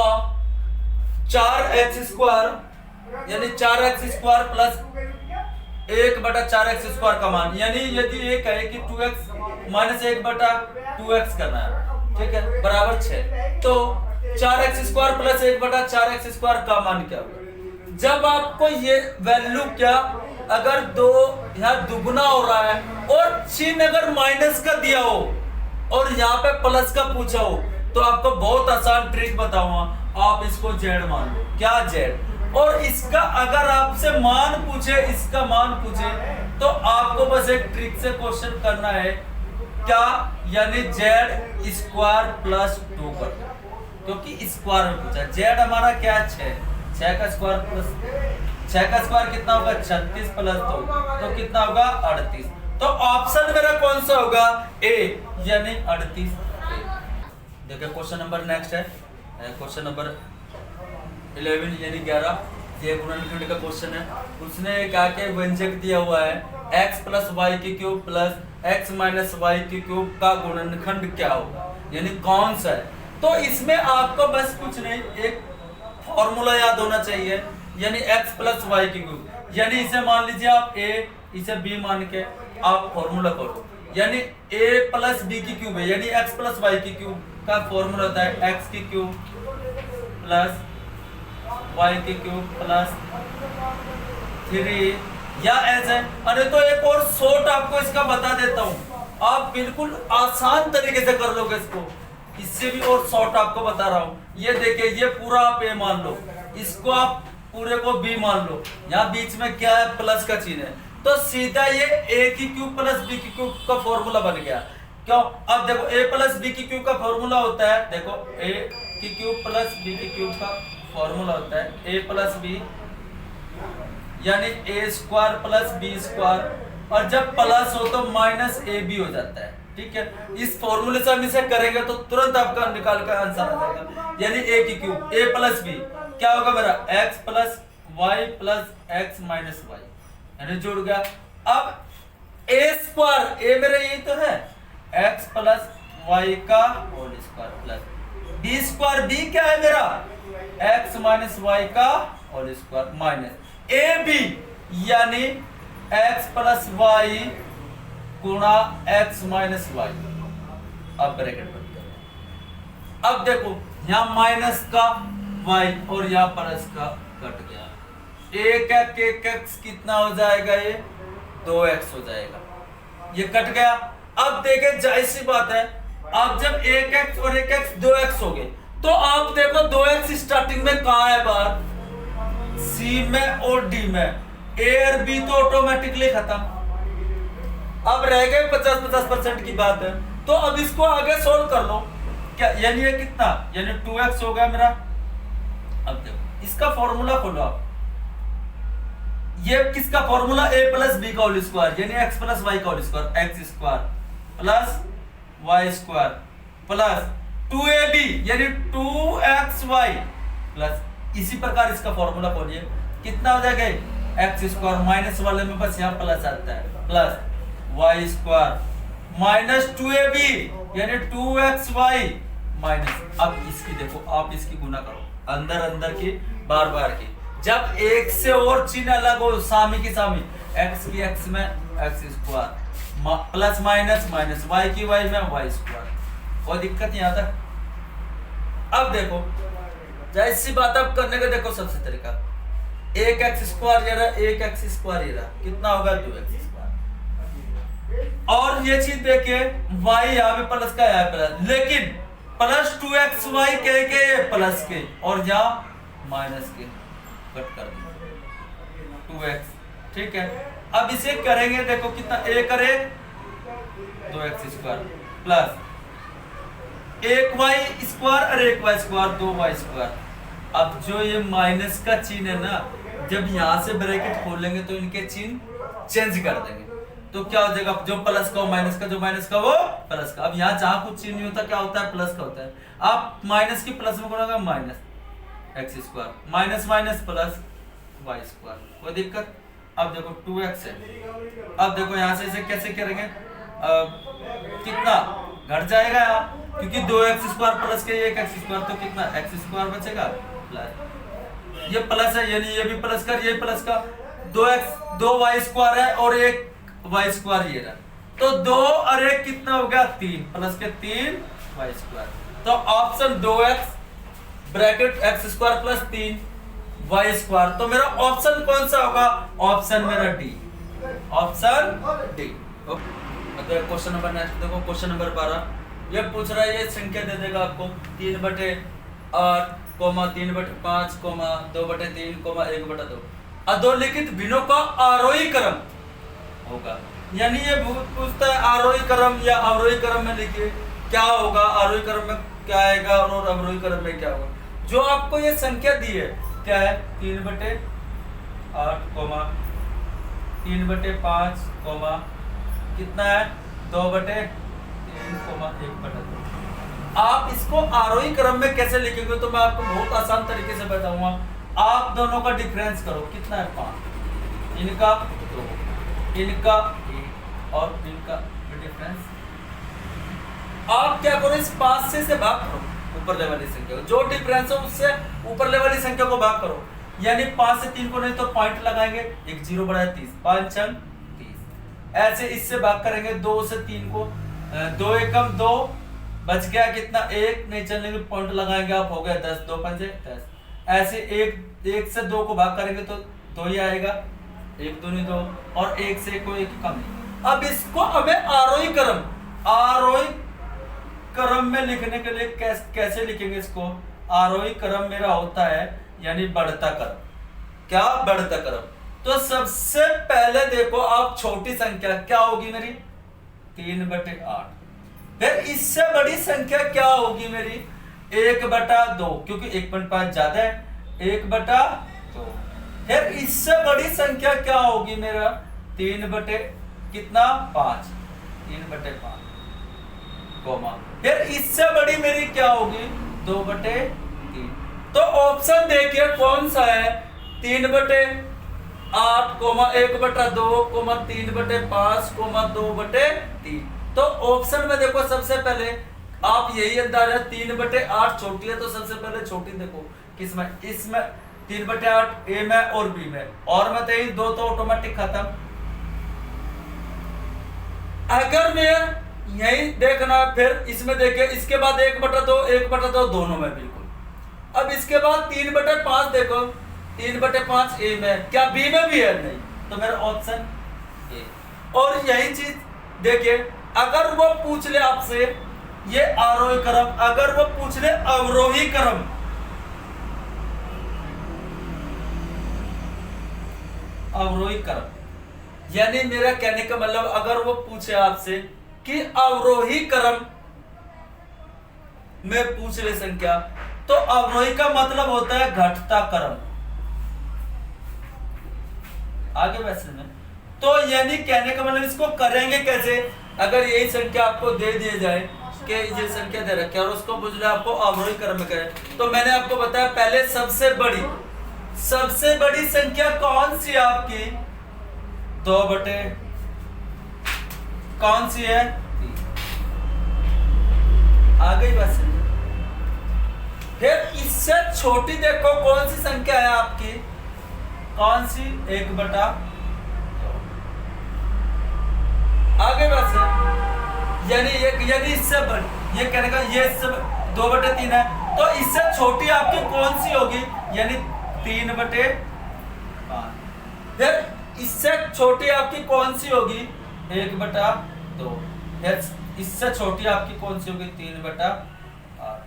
4x स्क्वायर यानी 4x square plus 1/4x square का मान, यानी यदि ये कहे कि 2x माइनस 1/2x करना है, ठीक है, बराबर 6, तो 4x square plus 1/4x square का मान क्या होगा। जब आपको ये वैल्यू क्या अगर दो यहाँ दुगुना हो रहा है और चिन्ह अगर माइनस का दिया हो और यहाँ पे प्लस का पूछा हो, तो आपको बहुत आसान ट्रिक बताऊंगा, आप इसको z मान लो। क्या z, और इसका अगर आपसे मान पूछे, इसका मान पूछे, तो आपको बस एक ट्रिक से क्वेश्चन करना है क्या, यानी z स्क्वायर प्लस 2 कर दो, क्योंकि स्क्वायर में पूछा। z हमारा क्या 6 का स्क्वायर प्लस 6 का स्क्वायर कितना होगा 36 प्लस 2, तो कितना होगा 38। तो ऑप्शन मेरा कौन सा होगा ए, यानी 38। देखिए क्वेश्चन नंबर नेक्स्ट है क्वेश्चन नंबर 11 यानी 11, ये गुणनखंड का क्वेश्चन है। उसने कहा कि व्यंजक दिया हुआ है x प्लस वाई की cube plus x minus y की क्यूब का गुणनखंड क्या होगा, यानी कौन सा है। तो इसमें आपको बस कुछ नहीं, एक फॉर्मूला याद होना चाहिए, यानी x प्लस वाई की क्यूब, यानी इसे मान लीजिए आप a, इसे b मान के आप फॉर्मूला करो, यानी a प्लस b की क्यूब है, यानी x प्लस वाई की क्यूब का फॉर्मूला होता है x की क्यूब प्लस y की क्यूब प्लस 3 या ऐसे। अरे तो एक और शॉर्ट आपको इसका बता देता हूँ, आप बिल्कुल आसान तरीके से कर लोगे इसको, इससे भी और शॉर्ट आपको बता रहा हूँ। ये देखिए, ये पूरा आप a मान लो, इसको आप पूरे को b मान लो, यहाँ बीच में क्या है प्लस का चिन्ह है, तो सीधा ये a की क्यूब प्लस b की क्यूब का फॉर्मूला बन गया। क्यों, अब देखो a प्लस b की क्यूब का फॉर्मूला होता है, देखो a की क्यूब प्लस b की क्यूब का फॉर्मूला होता है a प्लस b, यानी a square plus b square, और जब प्लस हो तो माइनस a b हो जाता है, ठीक है। इस फॉर्मूले से हम इसे करेंगे तो तुरंत आपका निकाल कर आंसर आ जाएगा, यानी a की क्यूब a प्लस b क्या होगा मेरा x plus y plus x minus y, यानी जुड़ गया। अब a स्क्वायर, a मेरा यही तो है, x प्लस वाई का whole square plus b square, b क्या है मेरा x माइनस वाई का whole square minus a b, यानी x प्लस वाई गुणा x माइनस वाई। अब ब्रैकेट बंद करें, अब देखो यहाँ माइनस का y और यहाँ प्लस का कट गया, एक x कितना हो जाएगा, ये 2x हो जाएगा, ये कट गया। अब देखें जाहिर सी बात है, आप जब 1x और 1x 2x हो गए, तो आप देखो 2x स्टार्टिंग में कहाँ है बाहर, C में और D में, A और B तो ऑटोमेटिकली खत्म। अब रह गए 50-50% की बात है, तो अब इसको आगे सोल्व कर लो, क्या यानी ये कितना, यानी 2x हो गया मेरा। अब देखो इसका फॉर्मूला खोलो आप, ये किसका फॉर्मूला, a प्लस बी का होल स्क्वायर यानी x प्लस वाई का whole square, x square plus y square plus 2ab यानी 2xy प्लस इसी प्रकार इसका फॉर्मूला खोलिए, कितना हो जाएगा, एक्स स्क्वायर माइनस वाले में बस यहाँ प्लस आता है plus y square minus 2ab यानी 2xy माइनस, अब इसकी देखो आप इसकी गुना करो अंदर अंदर की बार बार की, जब एक से और चिन्ह अलग हो सामी की सामी, x की x में x square plus minus minus y की y में वाई स्क्वायर, कोई दिक्कत यहाँ तक। अब देखो जाहिर सी बात अब करने का देखो सबसे तरीका, एक एक्स स्क्वायर ये रहा, एक एक्स स्क्वायर ये रहा, कितना होगा 2x स्क्वायर, और ये चीज देखिए y यहाँ पे प्लस का यहाँ प्लस, लेकिन प्लस 2xy कह के प्लस के और यहाँ माइनस के कट कर दो 2x, ठीक है। अब इसे करेंगे देखो कितना, a करे 2x square plus 1y square और 1y स्क्वायर 2y स्क्वायर। अब जो ये माइनस का चिन्ह है ना, जब यहाँ से ब्रैकेट खोलेंगे तो इनके चिन्ह चेंज कर देंगे, तो क्या हो जाएगा, जो प्लस का वो माइनस का, जो माइनस का वो प्लस का। अब यहाँ जहाँ कुछ चिन्ह नहीं होता क्या होता है, प्लस का होता है। आप माइनस की प्लस में करोगे minus x square minus minus plus y square, कोई दिक्कत। अब देखो 2x है, अब देखो यहाँ से इसे कैसे करेंगे, कितना घट जाएगा यहाँ, क्योंकि 2x स्क्वायर प्लस के 1x स्क्वायर, तो कितना एक्स स्क्वायर बचेगा प्लस, ये प्लस है यानी ये भी प्लस का, ये प्लस का, 2y स्क्वायर है और 1y स्क्वायर ये रहा, तो 2 और 1 कितना हो गया 3 प्लस के 3y स्क्वायर। तो option 2x bracket x square plus 3y square, तो मेरा ऑप्शन कौन सा होगा, ऑप्शन मेरा D, option D. Question number next देखो, क्वेश्चन नंबर 12 ये पूछ रहा है, ये संख्या दे देगा आपको 3/8 कोमा 3/5 कोमा 2/3 कोमा 1/2 अधोलिखित भिन्नों का आरोही क्रम होगा, यानी ये पूछता है आरोही क्रम या अवरोही क्रम में लिखिए क्या होगा, आरोही क्रम में क्या आएगा और अवरोही क्रम में क्या होगा। जो आपको ये संख्या दी है क्या है 3/8 कोमा 3/5 कोमा कितना है 2/3 कोमा 1/2। आप इसको आरोही क्रम में कैसे लिखेंगे तो मैं आपको बहुत आसान तरीके से बताऊंगा। आप दोनों का डिफरेंस करो, कितना है 5, इनका 2, इनका 1 और इनका डिफरेंस। आप क्या करो, इस 5 से भाग करो ऊपर लेवल वाली संख्या को, जो डिफरेंस है उससे ऊपर लेवल वाली संख्या को भाग करो, यानी 5 से 3 को नहीं तो पॉइंट लगाएंगे, एक 0 बढ़ाया 30, 5 6 30, ऐसे इससे भाग करेंगे 2 से 3 को, 2 एकम 2 बच गया कितना 1, नहीं चलने के पॉइंट लगाएंगे आप, हो गया 10, 2 5 10, ऐसे 1 से 2 को भाग करेंगे तो 2 ही आएगा, 1 2 नहीं 2, और 1 से 1 को 1 कम नहीं। अब इसको हमें आरोही क्रम में लिखने के लिए कैसे लिखेंगे इसको, आरोही क्रम मेरा होता है यानी बढ़ता क्रम, क्या बढ़ता क्रम। तो सबसे पहले देखो आप छोटी संख्या क्या होगी मेरी 3/8, फिर इससे बड़ी संख्या क्या होगी मेरी 1/2, क्योंकि 1.5 ज्यादा है 1/2, फिर इससे बड़ी संख्या क्या होगी मेरा 3/5 कोमा, फिर इससे बड़ी मेरी क्या होगी 2/3। तो ऑप्शन देखिए कौन सा है 3/8 कोमा 1/2 कोमा 3/5 कोमा 2/3। तो ऑप्शन में देखो सबसे पहले आप यही अंदाजा 3/8 छोटी है, तो सबसे पहले छोटी देखो किसमें, इसमें 3/8 ए में और बी में, और मैं यही 2 तो ऑटोमेटिक खत्म। अगर मैं यही देखना फिर इसमें देखिए, इसके बाद 1/2 दोनों में बिल्कुल। अब इसके बाद 3/5 देखो 3/5 ए में, क्या बी में भी है, नहीं, तो मेरा ऑप्शन ए। और यही चीज देखिए अगर वो पूछ ले आपसे ये आरोही क्रम, अगर वो पूछ ले अवरोही क्रम, अवरोही क्रम यानी मेरा कहने का मतलब अगर वो पूछे आपसे कि अवरोही क्रम में पूछ ले संख्या, तो अवरोही का मतलब होता है घटता क्रम, आगे वैसे में तो यानी कहने का मतलब इसको करेंगे कैसे? अगर यही संख्या आपको दे दिए जाए कि ये संख्या दे रखी है और उसको बुझले आपको अवरोही क्रम में करें, तो मैंने आपको बताया पहले सबसे बड़ी संख्या कौन सी है आपकी? 2 बटे कौन सी है? 3। आ गई बस। फिर इससे छोटी देखो कौन सी संख्या है आपकी? कौन सी? 1 बटा। आगे बस यानी इससे ये कहने का ये 2 बटे 3 है, तो इससे छोटी आपकी कौन सी होगी? यानी 3 बटे 5। फिर इससे छोटी आपकी कौन सी होगी? 1 बटा 2। फिर इससे छोटी आपकी कौन सी होगी? 3 बटा 8।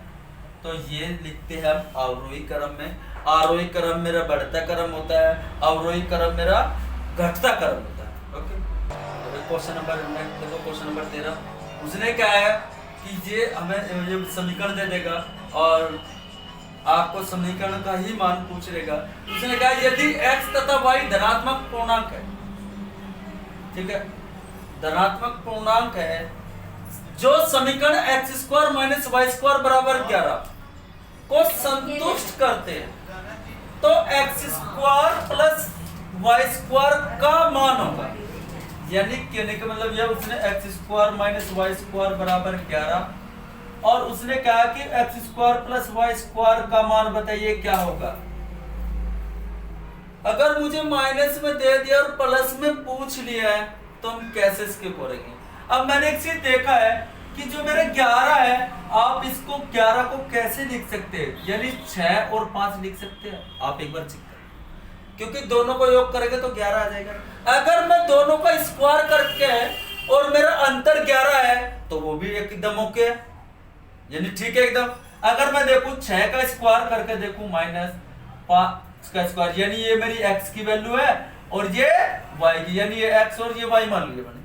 तो ये लिखते हैं हम अवरोही क्रम में। आरोही क्रम मेरा बढ़ता क्रम होता है, अवरोही क्रम मेरा घटता क्रम होता है। ओके, क्वेश्चन नंबर देखो, क्वेश्चन नंबर 13। उसने क्या है कि ये हमें ये समीकरण दे देगा और आपको समीकरण का ही मान पूछ लेगा। उसने कहा यदि x तथा y धनात्मक पूर्णांक है, ठीक है, धनात्मक पूर्णांक है, जो समीकरण x² - y² बराबर 11 को संतुष्ट करते हैं, तो x² + y² का मान होगा। यानी कहने का मतलब यह उसने x² - y² बराबर 11 और उसने कहा कि x² + y² का मान बताइए क्या होगा। अगर मुझे माइनस में दे दिया और प्लस में पूछ लिया है तो हम कैसे इसके करेंगे? अब मैंने एक चीज देखा है कि जो मेरे 11 है, आप इसको 11 को कैसे लिख सकते हैं? यानी 6 और 5 लिख सकते हैं। आप एक बार चेक करें, क्योंकि दोनों को योग करेंगे तो 11 आ जाएगा। अगर मैं दोनों का स्क्वायर करके और मेरा अंतर 11 है तो वो भी एकदम ओके है, यानी ठीक है एकदम। अगर मैं देखूं 6 का स्क्वायर करके देखूं -5 का स्क्वायर, यानी ये मेरी x की वैल्यू है और ये y की, यानी ये x और ये y मान लीजिए मैंने,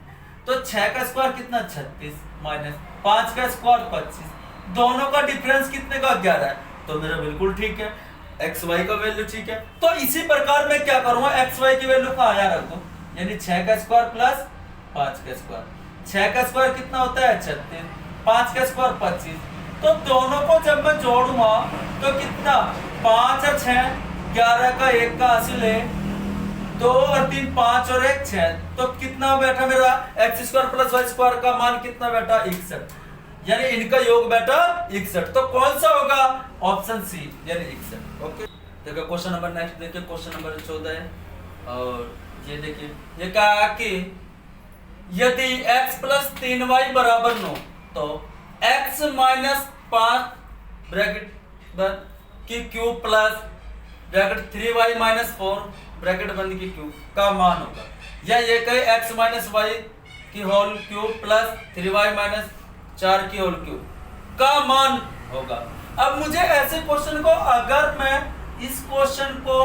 तो 6 का स्क्वायर कितना? 36 -5 का स्क्वायर 25, दोनों का डिफरेंस कितने का? 11 है, तो मेरा बिल्कुल ठीक है, x y का वैल्यू ठीक है। तो इसी प्रकार मैं क्या करूंगा, x y की वैल्यू का आया रख दूं, यानी 6 का स्क्वायर प्लस 5 का स्क्वायर। 6 का स्क्वायर कितना होता है? 36, 5 का स्क्वायर 25। तो दोनों को जब मैं जोड़ूंगा तो कितना? 5 और 6, 11 का 1 का हासिल है, 2 और 3 5 और 1 6, तो कितना बैठा मेरा? x² + y² का मान कितना बैठा? 61, यानी इनका योग बैठा 61। तो कौन सा होगा? ऑप्शन सी, यानी 61। ओके, देखो क्वेश्चन नंबर नेक्स्ट देखिए, क्वेश्चन नंबर 14 है और ये देखिए, ये कहा कि यदि x + 3y = 9 तो x - 5 ब्रैकेट बंद की cube plus bracket 3y - 4 bracket बंद की क्यूब का मान होगा। या ये कहे x - y की होल क्यूब प्लस 3y - 4 की होल क्यूब का मान होगा। अब मुझे ऐसे क्वेश्चन को, अगर मैं इस क्वेश्चन को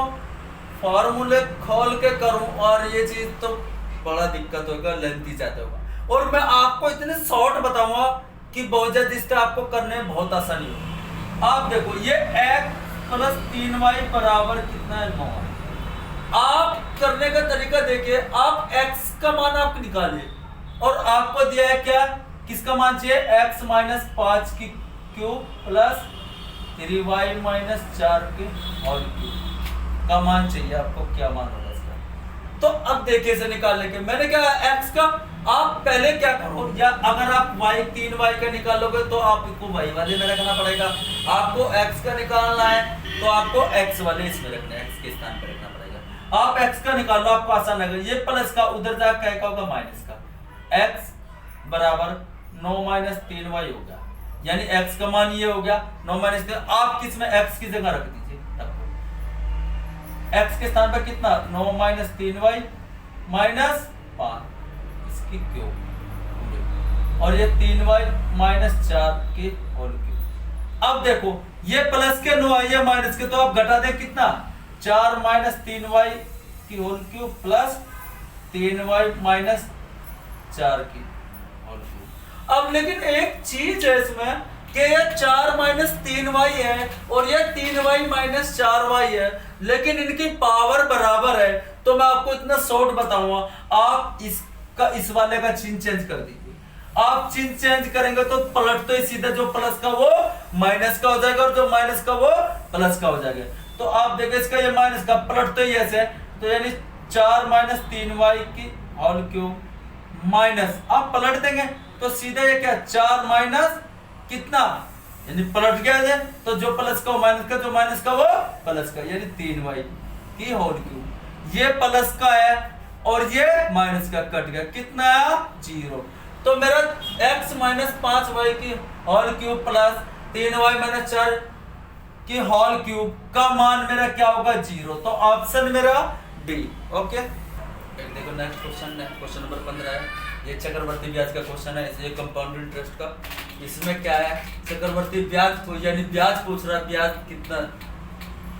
फॉर्मूले खोल के करूं और ये चीज, तो बड़ा दिक्कत होगा, लेंथी ज्यादा होगा, और मैं आपको इतने शॉर्ट बताऊंगा कि बहुत ज्यादा इसका आपको करने में बहुत आसानी होगी। आप देखो, ये x + 3y बराबर कितना है? 9। आप करने का तरीका देखिए, आप x का मान आप निकालिए और आपको दिया है क्या? किसका मान चाहिए? x - 5 की क्यूब प्लस 3y - 4 की होल क्यूब का मान चाहिए आपको। क्या मान होगा इसका? तो अब देखिए इसे निकालने के, मैंने क्या x का, आप पहले क्या करो, या अगर आप 3y का निकालोगे तो आपको y वाले में रखना पड़ेगा। आपको x का निकालना है तो आपको x वाले इसमें रखना है, x के स्थान पर रखना पड़ेगा। आप x का निकालो, आपको आसान लगेगा। ये प्लस का उधर जाकर क्या होगा? माइनस का। x बराबर 9 - 3y होगा, यानी x का मान ये हो गया 9 - 3। आप किस में x की जगह रख दीजिए, x के स्थान पर कितना? 9 - 3y - 5 इसकी क्यूब और ये 3y - 4 की होल क्यूब। अब देखो, ये प्लस के 9 है, ये माइनस के, तो आप घटा दे कितना? 4 - 3y की होल क्यूब प्लस 3y - 4 की होल क्यूब। अब लेकिन एक चीज है इसमें कि ये 4 माइनस 3y है और ये 3y माइनस 4y है, लेकिन इनकी पावर बराबर है। तो मैं आपको इतना शॉर्ट बताऊंगा, आप इसका इस वाले का चिन्ह चेंज कर दीजिए। आप चिन्ह चेंज करेंगे तो पलट तो सीधा जो प्लस का वो माइनस का हो जाएगा और जो माइनस का वो प्लस का हो जाएगा। तो आप देखो इसका ये माइनस का पलट तो ही ऐसे है, तो यानी 4 माइनस 3y की होल क्यूब माइनस आप पलट देंगे तो सीधा ये क्या 4 माइनस कितना यानी पलट गया है, तो जो प्लस का वो माइनस का, जो माइनस का वो प्लस का, यानी 3y की होल क्यूब। ये प्लस का है और ये माइनस का कट गया, कितना आया 0। तो मेरा x माइनस 5y की whole cube plus 3y minus 4 की होल क्यूब का मान मेरा क्या होगा 0। तो ऑप्शन मेरा डी। ओके, देखो नेक्स्ट क्वेश्चन नंबर 15 है। ये चक्रवर्ती ब्याज का क्वेश्चन है, ये कंपाउंड इंटरेस्ट का। इसमें क्या है, चक्रवर्ती ब्याज यानी ब्याज पूछ रहा है, ब्याज कितना।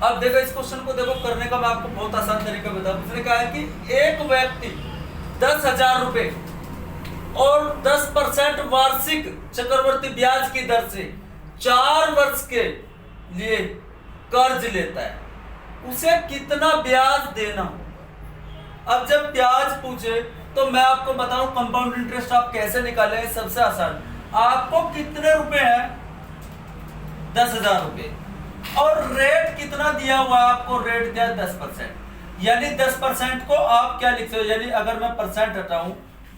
अब देखो इस क्वेश्चन को देखो करने का मैं आपको बहुत आसान तरीका बताऊं। उसने कहा है कि एक व्यक्ति 10,000 रुपए और 10% वार्षिक चक्रवर्ती ब्याज की दर से 4 वर्ष के लिए कर्ज लेता है, उसे कितना ब्याज देना होगा। अब जब ब्याज पूछे तो मैं आपको बताऊं कंपाउंड इंटरेस्ट आप कैसे निकालेंगे। सबसे आसान, आपको कितने रुपए हैं 10,000 रुपए और रेट कितना दिया हुआ है, आपको रेट दिया 10%, यानी 10% को आप क्या लिख सकते हो, यानी अगर मैं परसेंट हटाऊं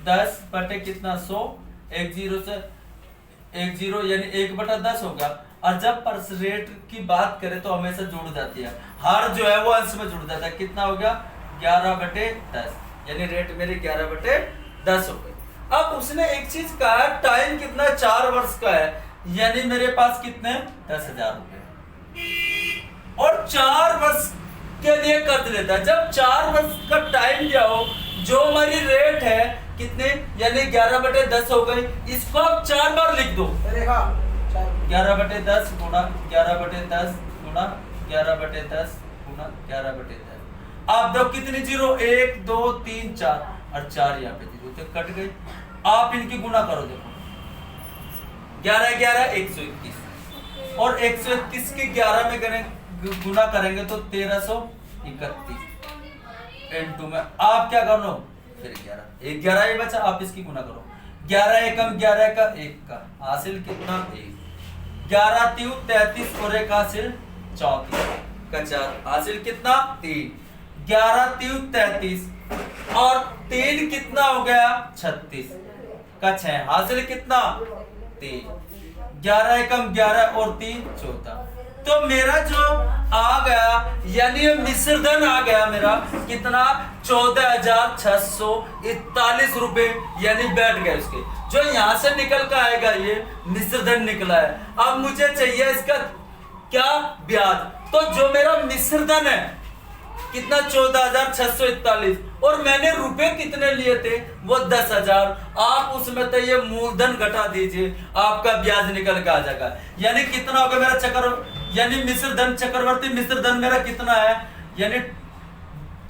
10 बटे कितना 100, एक जीरो से एक जीरो यानी 1/10 होगा। और जब रेट की बात करें तो हमेशा जुड़ जाती है, हर जो है वो अंश में जुड़ जाता है। कितना हो गया 11/10, यानी रेट मेरे 11/10 हो गए। अब उसने एक चीज कहा, टाइम कितना 4 वर्ष का है, यानी मेरे पास कितने 10,000 रुपए और 4 वर्ष के लिए कर्ज लेता है। जब 4 वर्ष का टाइम दिया हो, जो हमारी रेट है कितने यानी 11/10 हो गई, इसको आप 4 बार लिख दो। 11/10 गुणा 11/10 गुणा 11/10 गुणा 11/10। आप दो कितनी जीरो 1 2 3 4 और 4 यहाँ पे जीरो, तो कट गई। आप इनकी गुणा करो, देखो 11 11 121 और 121 की 11 में गुणा करेंगे तो 1331 इनटू में आप क्या कर लो फिर 11 ये बचा, आप इसकी गुणा करो 11 एकम 11 का 1 का हासिल कितना 1, 11 3 33 और 1 हासिल 34 का 4 हासिल कितना 3, 11 3 33 और 3 कितना हो गया 36 का 6 हासिल कितना 3, 11 एकम 11 और 3 14। तो मेरा जो आ गया यानी मिश्र धन आ गया मेरा कितना 14,641 रुपए, यानी बैठ गए उसके। जो यहां से निकल कर आएगा ये मिश्र धन निकला है। अब मुझे चाहिए इसका क्या ब्याज, तो जो मेरा मिश्र धन है कितना 14,641 और मैंने रुपए कितने लिए थे वो 10,000। आप उसमें तो ये मूलधन घटा दीजिए, आपका ब्याज निकल के आ जाएगा। यानी कितना होगा मेरा यानी मिश्र धन चक्रवर्ती मिश्र धन मेरा कितना है, यानी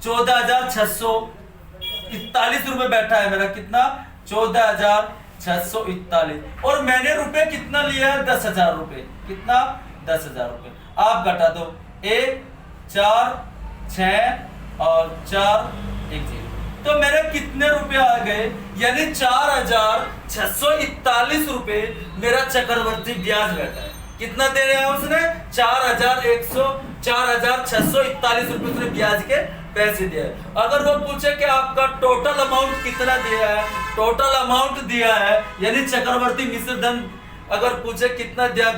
14,641 रुपए बैठा है मेरा, कितना 14,641 और मैंने रुपए कितना लिया है 10,000 रुपए, कितना 10,000 रुपए। आप घटा दो 1 4 6 और 4 1 0, तो मेरे कितने रुपए आ गए, यानी 4,641 रुपए मेरा चक्रवर्ती ब्याज बैठा है। कितना दे रहा है उसने 4,641 रुपए उसने ब्याज के पैसे दिए। अगर वो पूछे कि आपका टोटल अमाउंट कितना दिया है, टोटल अमाउंट दिया है यानी चक्रवर्ती मिश्र धन अगर पूछे कितना दिया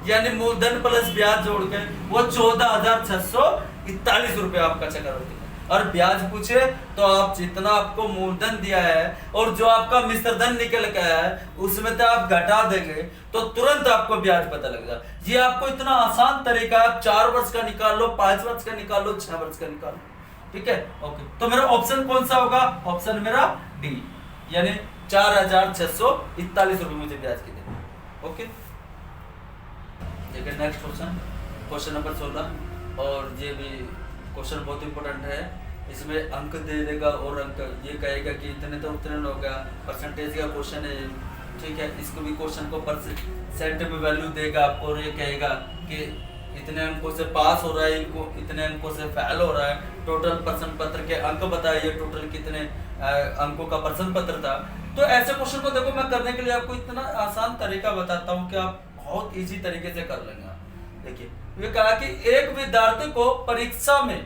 यानी मूलधन प्लस ब्याज जोड़ के वो 14,641 रुपए आपका चक्रवर्ती। और ब्याज पूछे तो आप जितना आपको मूलधन दिया है और जो आपका मिश्र धन निकल गया है उसमें तो आप घटा देंगे तो तुरंत आपको ब्याज पता लग जाए। ये आपको इतना आसान तरीका है, आप 4 वर्ष का निकाल लो, 5 वर्ष का निकाल लो, 6 वर्ष का निकाल लो, ठीक है। ओके, तो मेरा ऑप्शन कौन सा होगा, ऑप्शन मेरा डी, यानी 4,641 रुपए मुझे ब्याज के देंगे। ओके, देखिए नेक्स्ट क्वेश्चन नंबर 16, और ये भी क्वेश्चन बहुत इंपॉर्टेंट है। इसमें अंक दे देगा और अंक ये कहेगा कि इतने तो उतने होगा, परसेंटेज का क्वेश्चन है, ठीक है, इसको भी क्वेश्चन को परसेंट में वैल्यू देगा आपको और ये कहेगा कि इतने अंकों से पास हो रहा है, इनको इतने अंकों से फेल हो रहा है, टोटल प्रश्न पत्र के अंक बताइए, टोटल कितने अंकों का प्रश्न पत्र था। तो ऐसे क्वेश्चन को देखो मैं करने के लिए आपको इतना आसान तरीका बताता हूँ कि आप बहुत इजी तरीके से कर लेंगे। देखिए, ये कहा कि एक विद्यार्थी को परीक्षा में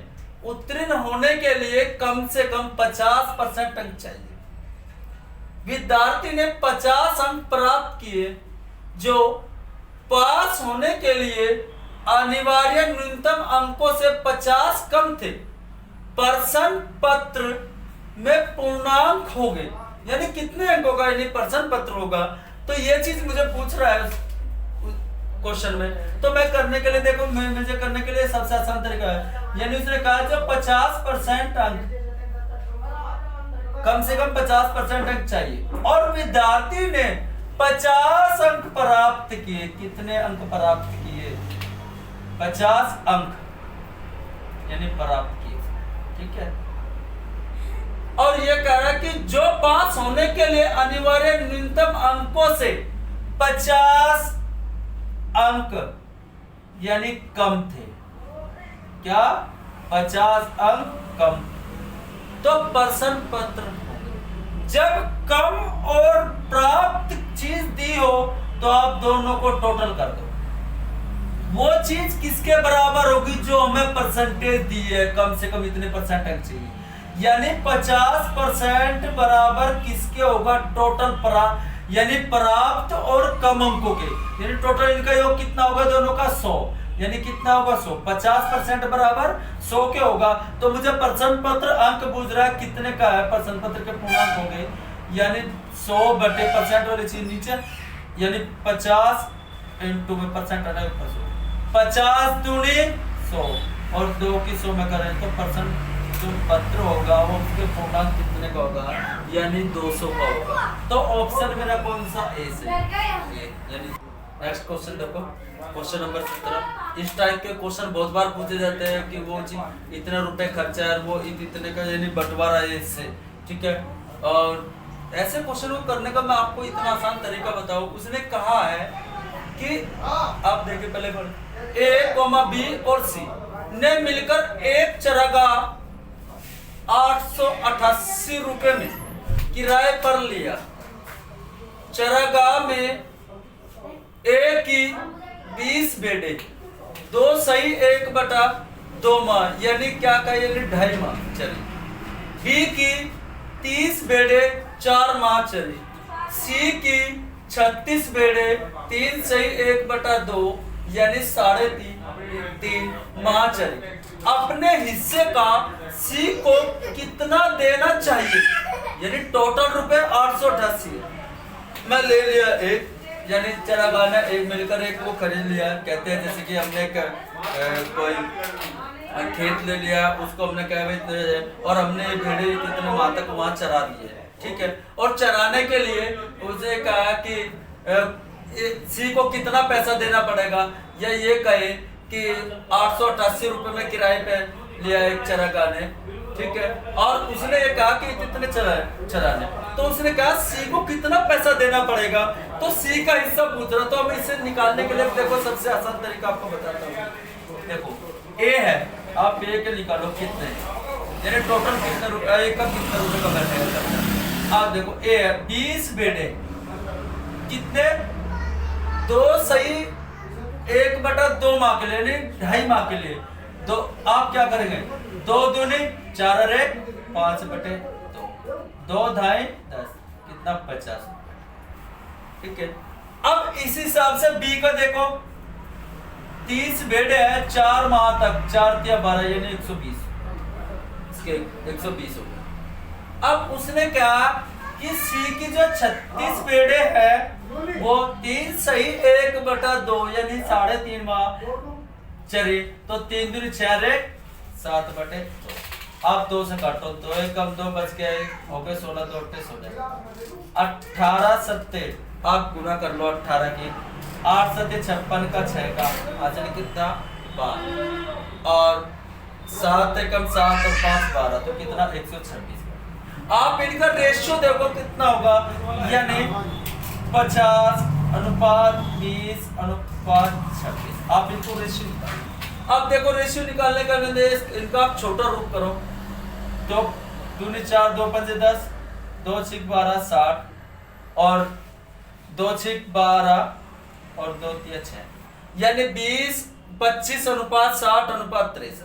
उत्तीर्ण होने के लिए कम से कम 50% अंक चाहिए। विद्यार्थी ने 50 अंक प्राप्त किए, जो पास होने के लिए अनिवार्य न्यूनतम अंकों से 50 कम थे। प्रश्न पत्र में पूर्णांक हो गए, यानी कितने अंकों का यानी प्रश्न पत्र होगा। तो ये चीज मुझे पूछ रहा है क्वेश्चन में, तो मैं करने के लिए देखो मुझे करने के लिए सबसे आसान तरीका है, यानी उसने कहा जो 50% अंक, कम से कम 50% अंक चाहिए और विद्यार्थी ने 50 अंक प्राप्त किए। कितने अंक प्राप्त किए? 50 अंक यानी प्राप्त किए, ठीक है। और ये कह रहा है कि जो पास होने के लिए अनिवार्य न्यूनतम अंकों से 50 अंक यानी कम थे। क्या? 50 अंक कम। तो प्रश्न पत्र जब कम और प्राप्त चीज दी हो तो आप दोनों को टोटल कर दो। वो चीज किसके बराबर होगी जो हमें परसेंटेज दी है, कम से कम इतने परसेंट अंक चाहिए, यानी 50% बराबर किसके होगा? टोटल यानी प्राप्त और कम अंकों के, यानी टोटल इनका योग कितना होगा? दोनों का 100, यानी कितना होगा? 100। 50% बराबर 100 के होगा। तो मुझे प्रश्न पत्र अंक पूछ रहा है कितने का है, प्रश्न पत्र के पूर्णांक होंगे, यानी 100 बटे परसेंट वाली चीज नीचे, यानी 50 इंटू में परसेंट हटा 50 दूनी 100 और 2 की 100 में करें तो प्रश्न जो पत्र होगा वो उसके पूर्णांक कितने का होगा? यानी 200 का होगा। तो ऑप्शन मेरा कौन सा? ए से। यानी नेक्स्ट क्वेश्चन देखो, क्वेश्चन नंबर 17। इस टाइप के क्वेश्चन बहुत बार पूछे जाते हैं कि वो चीज इतने रुपए खर्चा है, वो इतने का यानी बंटवारा है इससे, ठीक है। और ऐसे क्वेश्चन को करने का मैं आपको इतना आसान तरीका बताऊं। उसने कहा है कि आप देखिए पहले A, B और C ने मिलकर एक चरागाह 888 रुपए में किराए पर लिया। चरागाह में A की 20 बेडे, 2 सही 1/2 माह, यानी क्या का? यानी 2.5 माह चली। B की 30 बेडे 4 माह चली। C की 36 बेडे 3 सही 1/2 यानी 3.5 माह चली। अपने हिस्से का C को कितना देना चाहिए? यानी टोटल रुपए 888 मैं ले लिया एक, यानी चरागाह ने एक मिलकर एक को खरीद लिया। कहते हैं जैसे कि हमने कोई खेत ले लिया, उसको हमने क्या और हमने भेड़े कितने माह तक वहां चरा दिए, ठीक है। और चराने के लिए उसे कहा कि C को कितना पैसा देना पड़ेगा, या ये कहे कि 888 रुपए में किराए पे लिया एक चरागाह ने, ठीक है। और उसने ये कहा कि इतने चराने, तो उसने कहा C को कितना पैसा देना पड़ेगा, तो C का हिस्सा पूछ रहा। तो अब इसे निकालने के लिए देखो सबसे आसान तरीका आपको बताता हूँ। देखो A है, आप A के निकालो कितने, यानी टोटल कितने रुपए, एक का कितने रुपए का बैठेगा। आप देखो A है 20 बेडे, कितने? 2 सही 1/2 माह के लिए, यानी 2.5 माह के लिए। तो आप क्या करेंगे? 2 दूनी 4 और 1 5/2, 2 2.5 10, कितना? 50, ठीक है। अब इस हिसाब से B का देखो 30 बेडे है 4 माह तक, 4 या 12 यानी 120, इसके 120 हो गया। अब उसने कहा कि C की जो 36 बेडे है वो 3 सही 1/2 यानी 3.5 माह चली। तो 3 दूनी 6 रे 7/2। आप 2 से काटो, 2 1 कम 2 बच गया, हो गए 16 2 16 18 सत्ते आप गुना कर लो 18 की, 8 सत्ते 56 का 6 का आज कितना? 12 और 7 कम 7 और 5 12, तो कितना? 126। आप इनका रेशियो देखो कितना होगा, यानी 50:20:26। आप इनको रेशियो निकालो। अब देखो रेशियो निकालने का इनका आप छोटा रूप करो तो 2 × 4 2 × 5 10 2 × 6 12 60 और 2 × 6 12 और 2 × 3 6 यानी 20:25:60:63।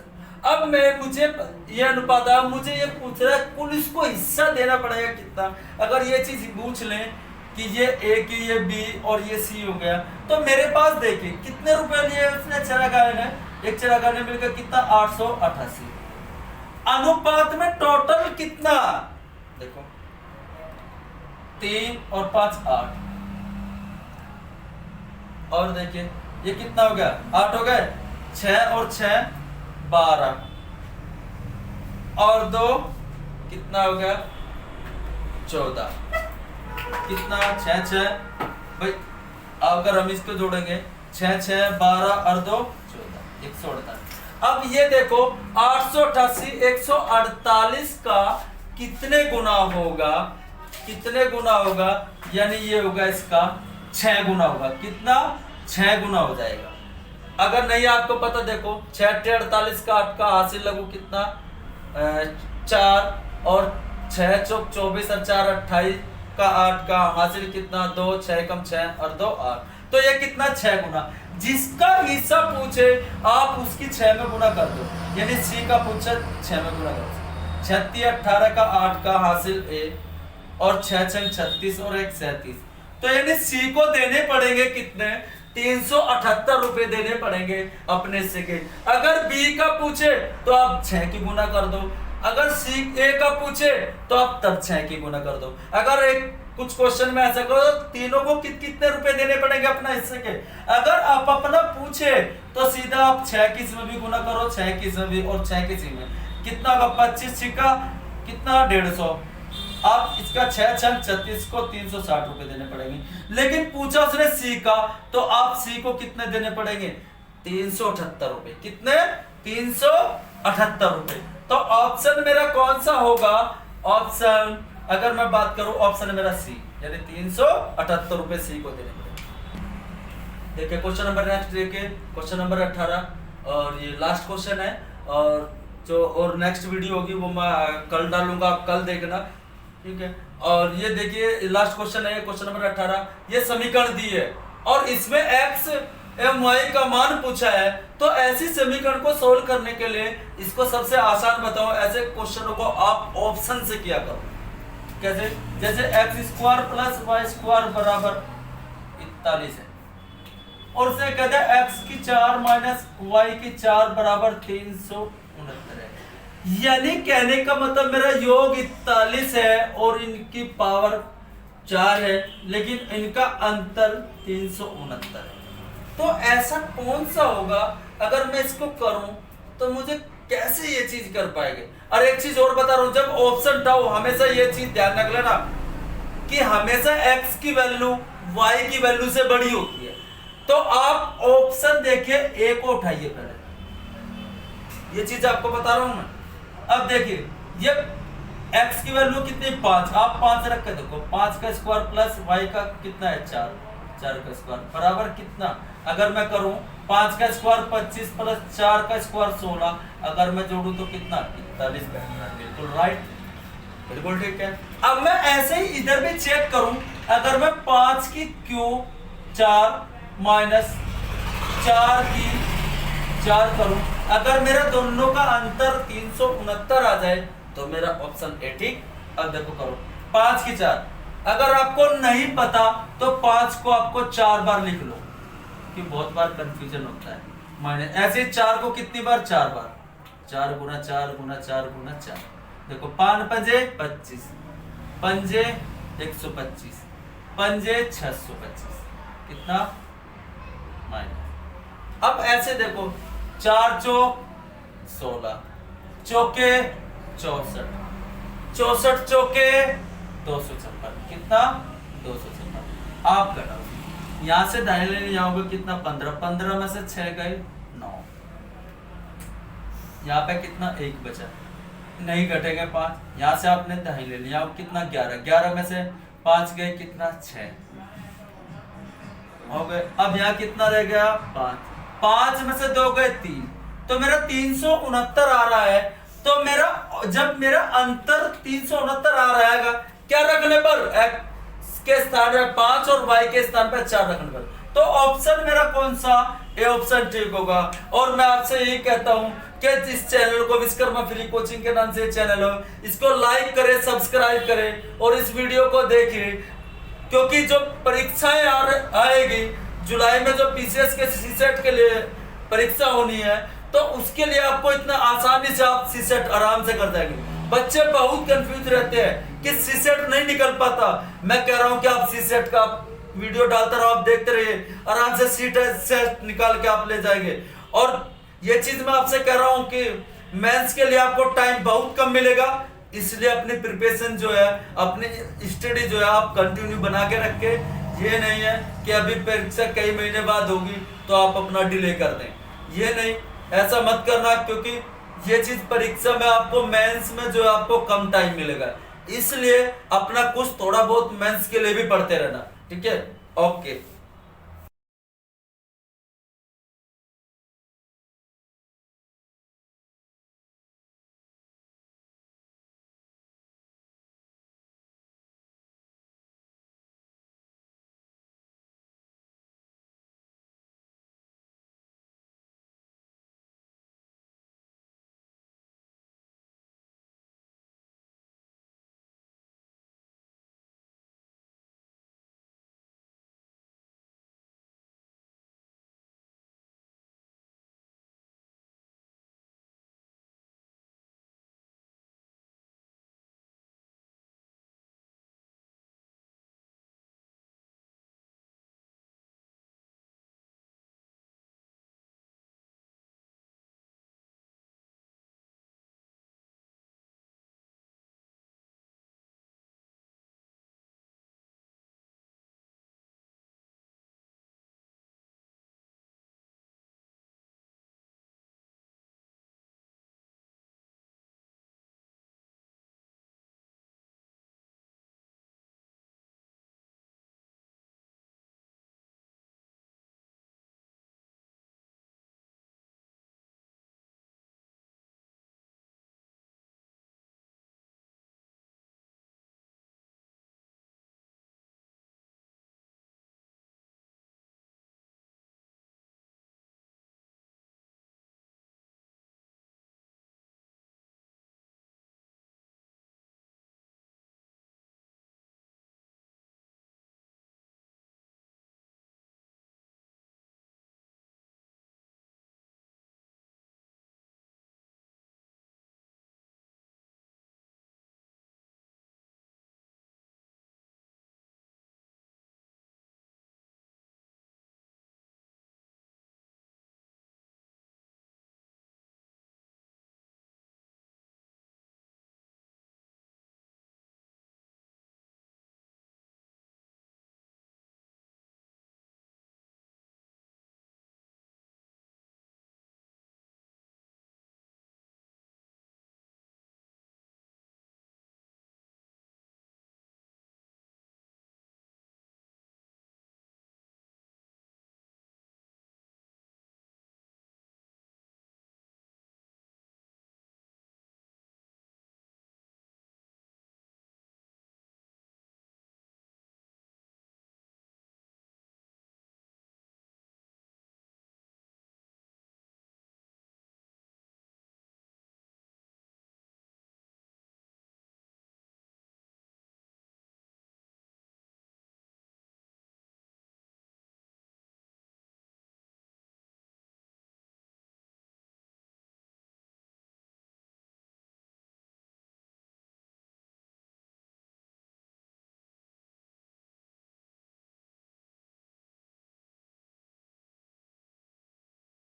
अब मुझे ये अनुपात मुझे ये पूछ रहा है कुल इसको हिस्सा देना पड़ेगा कितना। अगर ये चीज पूछ लें कि ये ए की ये बी और ये सी हो गया तो मेरे पास देखिए कितने रुपए लिए उसने चरागाह ने, एक चरागाह ने मिलकर कितना 888। अनुपात में टोटल कितना देखो 3 और 5 8 और देखिए ये कितना हो गया 8 हो गए 6 और 6 12 और 2 कितना हो गया 14 कितना 6 6 भाई अगर हम इसको जोड़ेंगे 6 6 12 और 2 14 148। अब ये देखो 888 148 का कितने गुना होगा यानी ये होगा इसका 6 गुना होगा। कितना 6 गुना हो जाएगा। अगर नहीं आपको पता देखो 6 × 48 का 8 का हासिल लगू कितना 4 और 6 × 24 और 4 28 का 8 का हासिल कितना 2 6 कम 6 और 2 8 तो ये कितना 6 गुना। जिसका हिस्सा पूछे आप उसकी 6 में गुना कर दो यानी सी का पूछे 6 में गुना कर दो 36 18 का 8 का हासिल ए और 6 6 36 और 1 37 तो यानी सी को देने पड़ेंगे कितने 378 रुपए देने पड़ेंगे अपने हिस्से के। अगर बी का पूछे तो आप 6 की गुना कर दो। अगर सी ए का पूछे तो आप तब 6 की गुना कर दो। अगर एक कुछ क्वेश्चन में ऐसा करो तीनों को कितने रुपए देने पड़ेंगे अपना हिस्से के। अगर आप अपना पूछे तो सीधा आप 6 की इसमें भी गुना करो 6 की इसमें भी और 6 की इसमें कितना होगा 25 का कितना 150। आप इसका 6 6 36 को 360 रुपए देने पड़ेंगे। लेकिन पूछा उसने सी का तो आप सी को कितने देने पड़ेंगे 378 रुपए। कितने 378 रुपए। तो ऑप्शन मेरा कौन सा होगा ऑप्शन अगर मैं बात करूं ऑप्शन है मेरा सी यानी 378 रुपए सी को देने पड़ेंगे। देखिए क्वेश्चन नंबर नेक्स्ट देखिए क्वेश्चन नंबर 18 और ये लास्ट क्वेश्चन है और नेक्स्ट वीडियो होगी वो मैं कल डालूंगा आप कल देखना ठीक है। और ये देखिए लास्ट क्वेश्चन है क्वेश्चन नंबर 18 ये समीकरण दी है और इसमें x एवं y का मान पूछा है तो ऐसी समीकरण को सोल्व करने के लिए इसको सबसे आसान बताओ ऐसे क्वेश्चनों को आप ऑप्शन से किया करो। कैसे जैसे x² + y² बराबर 41 है और उसे कहते हैं x4 - y4 बराबर 369 है। यानी कहने का मतलब मेरा योग 41 है और इनकी पावर 4 है लेकिन इनका अंतर 369 है। तो ऐसा कौन सा होगा अगर मैं इसको करूं तो मुझे कैसे ये चीज कर पाएंगे। और एक चीज और बता रहा हूं जब ऑप्शन था हमेशा ये चीज ध्यान रख लेना कि हमेशा x की वैल्यू y की वैल्यू से बड़ी होती है। तो आप ऑप्शन देखिए ए को उठाइए पहले ये चीज आपको बता रहा हूं मैं। अब देखिए ये x की वैल्यू कितनी 5 आप 5 रख के देखो 5 का स्क्वायर प्लस y का कितना है 4 का स्क्वायर बराबर कितना अगर मैं करूं 5 का स्क्वायर 25 प्लस 4 का स्क्वायर 16 अगर मैं जोड़ूं तो कितना 41 बैठना बिल्कुल राइट बिल्कुल ठीक है। अब मैं ऐसे ही इधर भी चेक करूं अगर मैं 5 की क्यूब 4 माइनस 4 की 4 करूं अगर मेरा दोनों का अंतर 369 आ जाए तो मेरा ऑप्शन ए ठीक। अब देखो करो 5 की 4 अगर आपको नहीं पता तो 5 को आपको 4 बार लिख लो कि बहुत बार कंफ्यूजन होता है माइनस ऐसे 4 को कितनी बार 4 बार 4 गुना 4 गुना 4 गुना 4 देखो 5 पंजे 25 पंजे 125 पंजे 625 कितना माइनस। अब ऐसे देखो 4 चौक 16 चौके 64 64 चौके 256 कितना 256 आप घटाओ यहां से दाहिने लेने जाओगे कितना 15 15 में से 6 गए 9 यहाँ पे कितना 1 बचा नहीं घटेगा 5 यहाँ से आपने दाहिने ले लिया कितना 11 11 में से 5 गए कितना 6 हो गए। अब यहाँ कितना रह गया 5, 5 में से 2 गए 3, तो मेरा 369 आ रहा है। तो मेरा जब मेरा अंतर 369 आ रहेगा, क्या रखने पर, x के स्थान पर 5 और y के स्थान पर 4 रखने पर, तो ऑप्शन मेरा कौन सा, ए ऑप्शन ठीक होगा। और मैं आपसे यही कहता हूं कि इस चैनल को विश्वकर्मा फ्री कोचिंग के नाम से चैनल हो, इसको लाइक करें, सब्सक्राइब करें और इस वीडियो को देखिए, क्योंकि जो परीक्षाएं आएगी जुलाई में, जो पीसीएस के सीसेट के लिए परीक्षा होनी है, तो उसके लिए आपको इतना आसानी से आप सीसेट आराम से कर देंगे। बच्चे बहुत कंफ्यूज रहते हैं कि सीसेट नहीं निकल पाता। मैं कह रहा हूं कि आप सीसेट का वीडियो डालता रहो, आप देखते रहिए, आराम से सीसेट निकाल के आप ले जाएंगे। और ये चीज मैं आपसे कह रहा हूं कि मेंस के लिए आपको टाइम बहुत कम मिलेगा, इसलिए अपनी प्रिपरेशन जो है, अपनी स्टडी जो है आप कंटिन्यू बना के रखे। ये नहीं है कि अभी परीक्षा कई महीने बाद होगी तो आप अपना डिले कर दें, ये नहीं, ऐसा मत करना, क्योंकि ये चीज परीक्षा में आपको मेंस में जो है आपको कम टाइम मिलेगा, इसलिए अपना कुछ थोड़ा बहुत मेंस के लिए भी पढ़ते रहना, ठीक है। ओके।